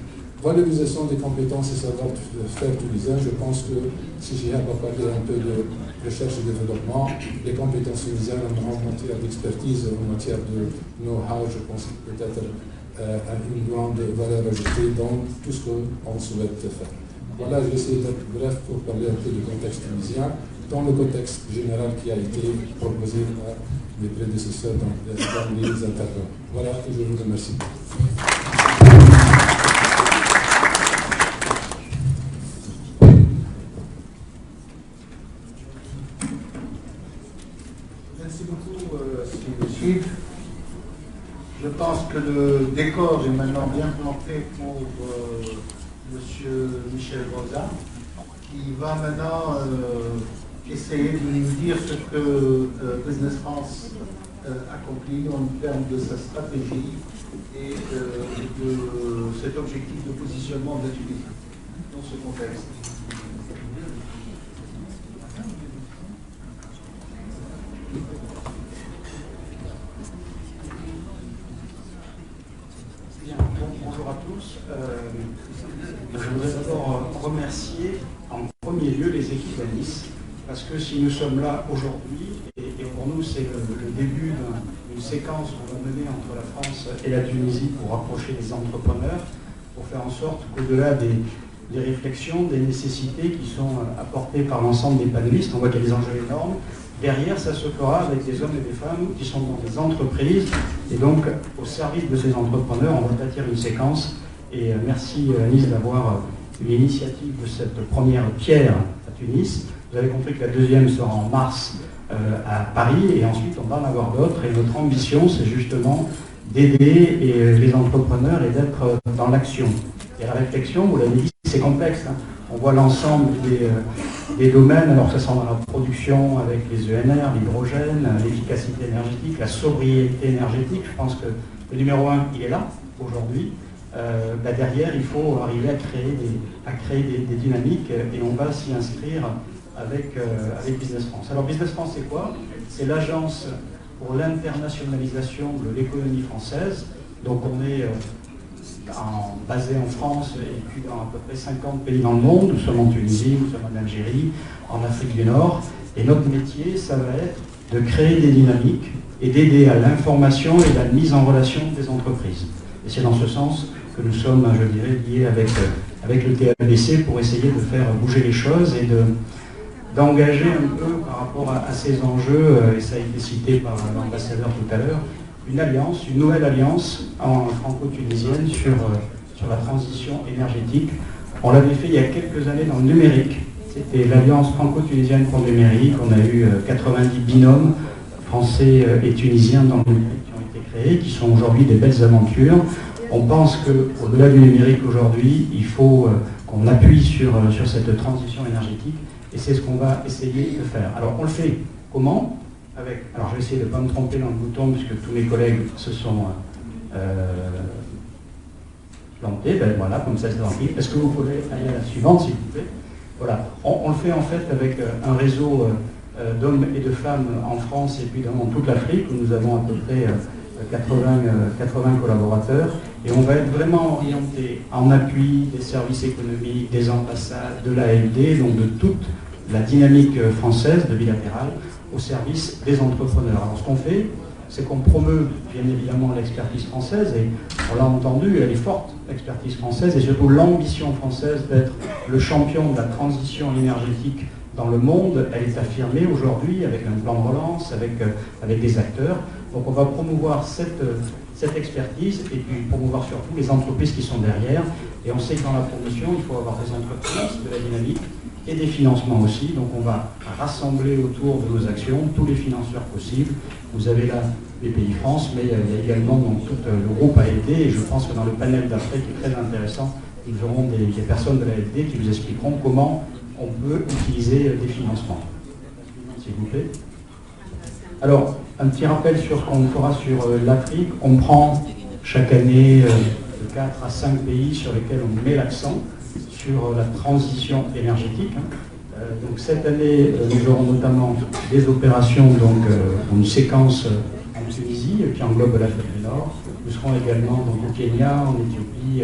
Valorisation des compétences et savoir-faire tunisiens. Je pense que si j'ai à parler un peu de recherche et développement, les compétences tunisiennes en matière d'expertise, en matière de know-how, je pense que peut-être une grande valeur ajoutée dans tout ce qu'on souhaite faire. Voilà, j'essaie d'être bref pour parler un peu du contexte tunisien, dans le contexte général qui a été proposé par mes prédécesseurs dans les intervenants. Voilà, et je vous remercie. Merci beaucoup, Steve. Je pense que le décor est maintenant bien planté pour Monsieur Michel Bozin, qui va maintenant essayer de nous dire ce que Business France accomplit en termes de sa stratégie et de cet objectif de positionnement de la Tunisie dans ce contexte. Bonjour à tous. Je voudrais d'abord remercier en premier lieu les équipes à Nice, parce que si nous sommes là aujourd'hui, et pour nous c'est le début d'une séquence qu'on va mener entre la France et la Tunisie pour rapprocher les entrepreneurs, pour faire en sorte qu'au-delà des réflexions, des nécessités qui sont apportées par l'ensemble des panélistes, on voit qu'il y a des enjeux énormes. Derrière, ça se fera avec des hommes et des femmes qui sont dans des entreprises et donc au service de ces entrepreneurs, on va bâtir une séquence. Et merci Nice d'avoir l'initiative de cette première pierre à Tunis. Vous avez compris que la deuxième sera en mars à Paris et ensuite on va en avoir d'autres. Et notre ambition, c'est justement d'aider les entrepreneurs et d'être dans l'action. Et la réflexion, vous l'avez dit, c'est complexe. Hein. On voit l'ensemble des domaines, alors que ça sent dans la production avec les ENR, l'hydrogène, l'efficacité énergétique, la sobriété énergétique. Je pense que le numéro 1, il est là aujourd'hui. Derrière, il faut arriver à créer des dynamiques et on va s'y inscrire avec Business France. Alors Business France, c'est quoi? C'est l'agence pour l'internationalisation de l'économie française. Donc on est basé en France et puis dans à peu près 50 pays dans le monde. Nous sommes en Tunisie, nous sommes en Algérie, en Afrique du Nord. Et notre métier, ça va être de créer des dynamiques et d'aider à l'information et à la mise en relation des entreprises. Et c'est dans ce sens que nous sommes, je dirais, liés avec le TABC pour essayer de faire bouger les choses et d'engager un peu par rapport à ces enjeux, et ça a été cité par l'ambassadeur tout à l'heure, une nouvelle alliance franco-tunisienne sur la transition énergétique. On l'avait fait il y a quelques années dans le numérique. C'était l'alliance franco-tunisienne pour le numérique. On a eu 90 binômes français et tunisiens dans le numérique qui ont été créés, qui sont aujourd'hui des belles aventures. On pense qu'au-delà du numérique aujourd'hui, il faut qu'on appuie sur cette transition énergétique et c'est ce qu'on va essayer de faire. Alors on le fait comment? Alors je vais essayer de ne pas me tromper dans le bouton puisque tous mes collègues se sont plantés. Ben voilà, comme ça c'est tranquille. Est-ce que vous pouvez aller à la suivante s'il vous plaît? Voilà, on le fait en fait avec un réseau d'hommes et de femmes en France et puis dans toute l'Afrique où nous avons à peu près 80 collaborateurs et on va être vraiment orienté en appui des services économiques, des ambassades, de l'AFD, donc de toute la dynamique française de bilatéral au service des entrepreneurs. Alors ce qu'on fait, c'est qu'on promeut bien évidemment l'expertise française et on l'a entendu, elle est forte, l'expertise française et surtout l'ambition française d'être le champion de la transition énergétique dans le monde, elle est affirmée aujourd'hui avec un plan de relance, avec des acteurs. Donc on va promouvoir cette expertise et puis promouvoir surtout les entreprises qui sont derrière Et on sait que dans la promotion, il faut avoir des entreprises, de la dynamique et des financements aussi. Donc on va rassembler autour de nos actions tous les financeurs possibles. Vous avez là les pays France, mais il y a également donc, tout le groupe ALD. Et je pense que dans le panel d'après, qui est très intéressant, nous aurons des personnes de l'ALD qui vous expliqueront comment on peut utiliser des financements. S'il vous plaît. Alors, un petit rappel sur ce qu'on fera sur l'Afrique. On prend chaque année de 4 à 5 pays sur lesquels on met l'accent sur la transition énergétique. Donc cette année, nous aurons notamment des opérations, donc une séquence en Tunisie qui englobe l'Afrique du Nord. Nous serons également donc, au Kenya, en Éthiopie,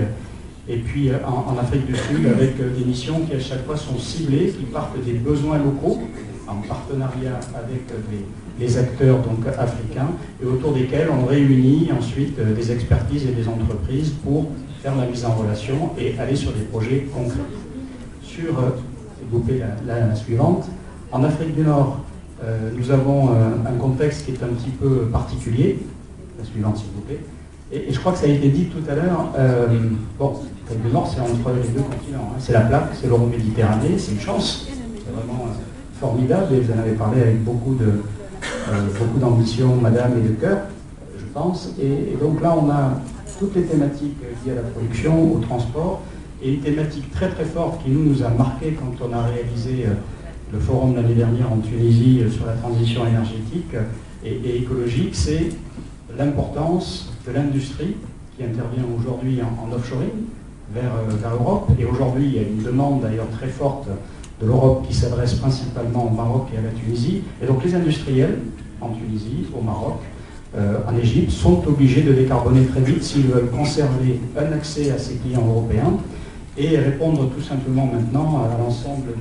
et puis en Afrique du Sud, avec des missions qui à chaque fois sont ciblées, qui partent des besoins locaux, en partenariat avec les acteurs donc, africains, et autour desquels on réunit ensuite des expertises et des entreprises pour faire la mise en relation et aller sur des projets concrets. Sur, s'il vous plaît, la suivante, en Afrique du Nord, nous avons un contexte qui est un petit peu particulier. La suivante, s'il vous plaît. Et je crois que ça a été dit tout à l'heure, bon, l'Afrique du Nord, c'est entre les deux continents. Hein. C'est la plaque, c'est l'Euro-Méditerranée, c'est une chance. C'est vraiment formidable, et vous en avez parlé avec beaucoup d'ambition, madame, et de cœur, je pense. Et donc là, on a toutes les thématiques liées à la production, au transport, et une thématique très très forte qui nous a marqué quand on a réalisé le forum l'année dernière en Tunisie sur la transition énergétique et écologique, c'est l'importance de l'industrie qui intervient aujourd'hui en offshoring vers l'Europe. Et aujourd'hui, il y a une demande d'ailleurs très forte de l'Europe qui s'adresse principalement au Maroc et à la Tunisie. Et donc les industriels en Tunisie, au Maroc, en Égypte, sont obligés de décarboner très vite s'ils veulent conserver un accès à ces clients européens et répondre tout simplement maintenant à l'ensemble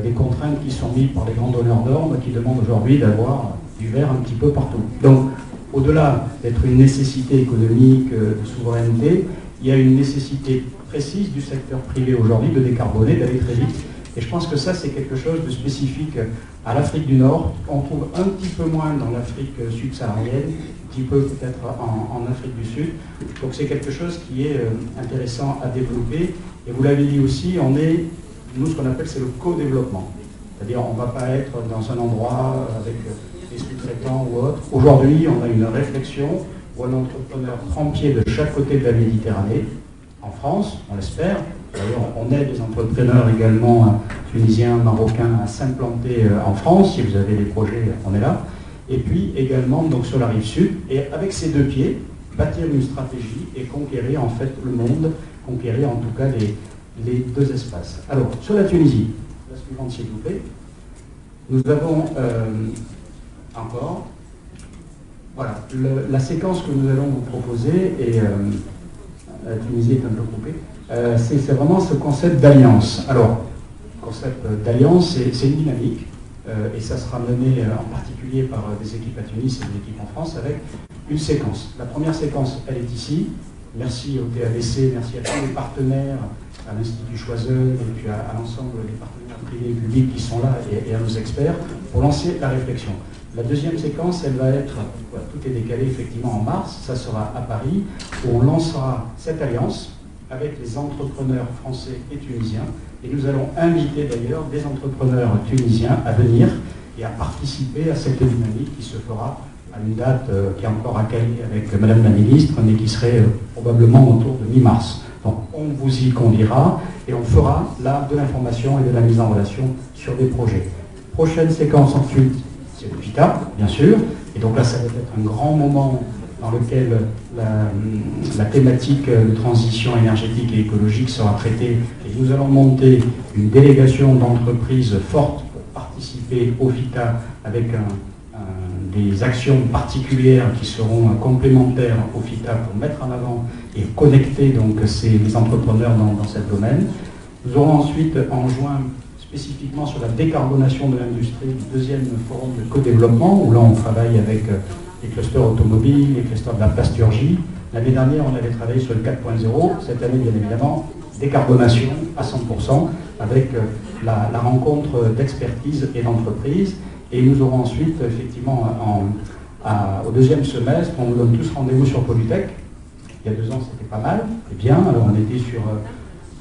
des contraintes qui sont mises par les grands donneurs d'ordre qui demandent aujourd'hui d'avoir du verre un petit peu partout. Donc, au-delà d'être une nécessité économique, de souveraineté, il y a une nécessité précise du secteur privé aujourd'hui de décarboner, d'aller très vite. Et je pense que ça, c'est quelque chose de spécifique à l'Afrique du Nord, qu'on trouve un petit peu moins dans l'Afrique subsaharienne, un petit peu peut-être en Afrique du Sud. Donc c'est quelque chose qui est intéressant à développer. Et vous l'avez dit aussi, on est, nous, ce qu'on appelle, c'est le co-développement. C'est-à-dire, on ne va pas être dans un endroit avec des sous-traitants ou autres. Aujourd'hui, on a une réflexion où un entrepreneur prend pied de chaque côté de la Méditerranée, en France, on l'espère. D'ailleurs, on aide les entrepreneurs également tunisiens, marocains à s'implanter en France. Si vous avez des projets, on est là. Et puis également donc, sur la rive sud. Et avec ces deux pieds, bâtir une stratégie et conquérir en fait le monde, conquérir en tout cas les deux espaces. Alors, sur la Tunisie, la suivante s'il vous plaît. Nous avons encore, voilà, la séquence que nous allons vous proposer, et la Tunisie est un peu coupée, c'est vraiment ce concept d'alliance. Alors, le concept d'alliance, c'est une dynamique, et ça sera mené en particulier par des équipes à Tunis et des équipes en France avec une séquence. La première séquence, elle est ici. Merci au TAVC, merci à tous les partenaires, à l'Institut Choiseul et puis à l'ensemble des partenaires privés et publics qui sont là et à nos experts pour lancer la réflexion. La deuxième séquence, elle va être, voilà, tout est décalé effectivement en mars, ça sera à Paris, où on lancera cette alliance avec les entrepreneurs français et tunisiens. Et nous allons inviter d'ailleurs des entrepreneurs tunisiens à venir et à participer à cette dynamique qui se fera à une date qui est encore à caler avec Madame la Ministre, mais qui serait probablement autour de mi-mars. Donc on vous y conviera et on fera là de l'information et de la mise en relation sur des projets. Prochaine séquence ensuite, c'est le FITA, bien sûr. Et donc là, ça va être un grand moment dans lequel la thématique de transition énergétique et écologique sera traitée. Et nous allons monter une délégation d'entreprises fortes pour participer au FITA avec des actions particulières qui seront complémentaires au FITA pour mettre en avant et connecter donc les entrepreneurs dans ce domaine. Nous aurons ensuite en juin spécifiquement sur la décarbonation de l'industrie, le deuxième forum de co-développement, où là on travaille avec les clusters automobiles, les clusters de la plasturgie. L'année dernière, on avait travaillé sur le 4.0. Cette année, bien évidemment, décarbonation à 100%, avec la rencontre d'expertise et d'entreprise. Et nous aurons ensuite, effectivement, au deuxième semestre, on nous donne tous rendez-vous sur Polytech. Il y a 2 ans, c'était pas mal. bien. Alors on était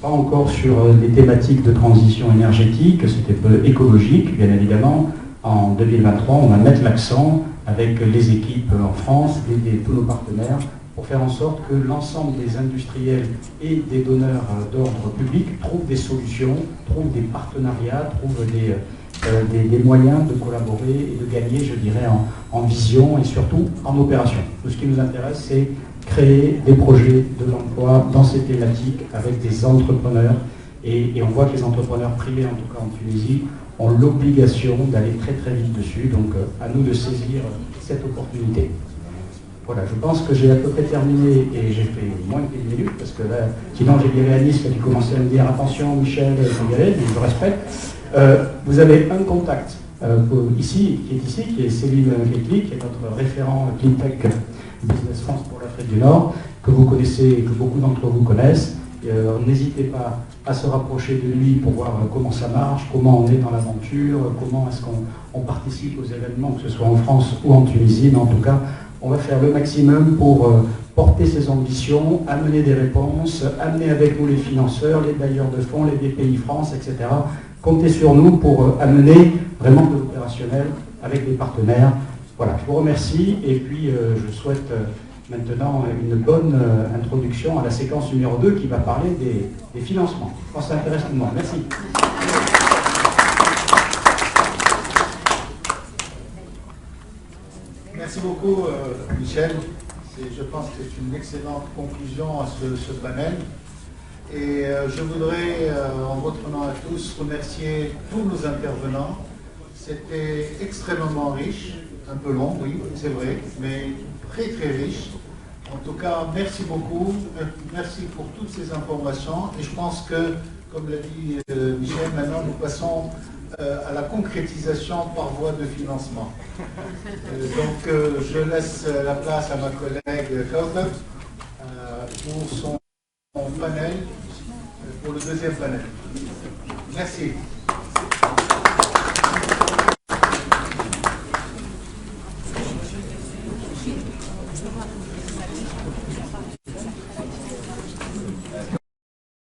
pas encore sur des thématiques de transition énergétique, c'était peu écologique, bien évidemment. En 2023, on va mettre l'accent avec les équipes en France et tous nos partenaires pour faire en sorte que l'ensemble des industriels et des donneurs d'ordre public trouvent des solutions, trouvent des partenariats, trouvent des moyens de collaborer et de gagner, je dirais, en vision et surtout en opération. Tout ce qui nous intéresse, c'est créer des projets de l'emploi dans ces thématiques avec des entrepreneurs. Et on voit que les entrepreneurs privés, en tout cas en Tunisie, ont l'obligation d'aller très très vite dessus. Donc à nous de saisir cette opportunité. Voilà, je pense que j'ai à peu près terminé et j'ai fait moins que 10 minutes parce que là, sinon j'ai des réalistes qui commençaient à me dire attention Michel, je respecte. Vous avez un contact ici, qui est Céline Ketli, qui est notre référent Cleantech Business France pour l'Afrique du Nord, que vous connaissez et que beaucoup d'entre vous connaissent. N'hésitez pas à se rapprocher de lui pour voir comment ça marche, comment on est dans l'aventure, comment est-ce qu'on participe aux événements, que ce soit en France ou en Tunisie, mais en tout cas, on va faire le maximum pour porter ses ambitions, amener des réponses, amener avec nous les financeurs, les bailleurs de fonds, les BPI France, etc. Comptez sur nous pour amener vraiment de l'opérationnel avec des partenaires. Voilà, je vous remercie et puis je souhaite maintenant une bonne introduction à la séquence numéro 2 qui va parler des financements. Je pense que ça intéresse tout le monde. Merci. Merci beaucoup, Michel. Je pense que c'est une excellente conclusion à ce panel. Et je voudrais, en votre nom à tous, remercier tous nos intervenants. C'était extrêmement riche, un peu long, oui, c'est vrai, mais très très riche. En tout cas, merci beaucoup. Merci pour toutes ces informations. Et je pense que, comme l'a dit Michel, maintenant nous passons à la concrétisation par voie de financement. Donc je laisse la place à ma collègue Kautab pour son panel, pour le deuxième panel. Merci.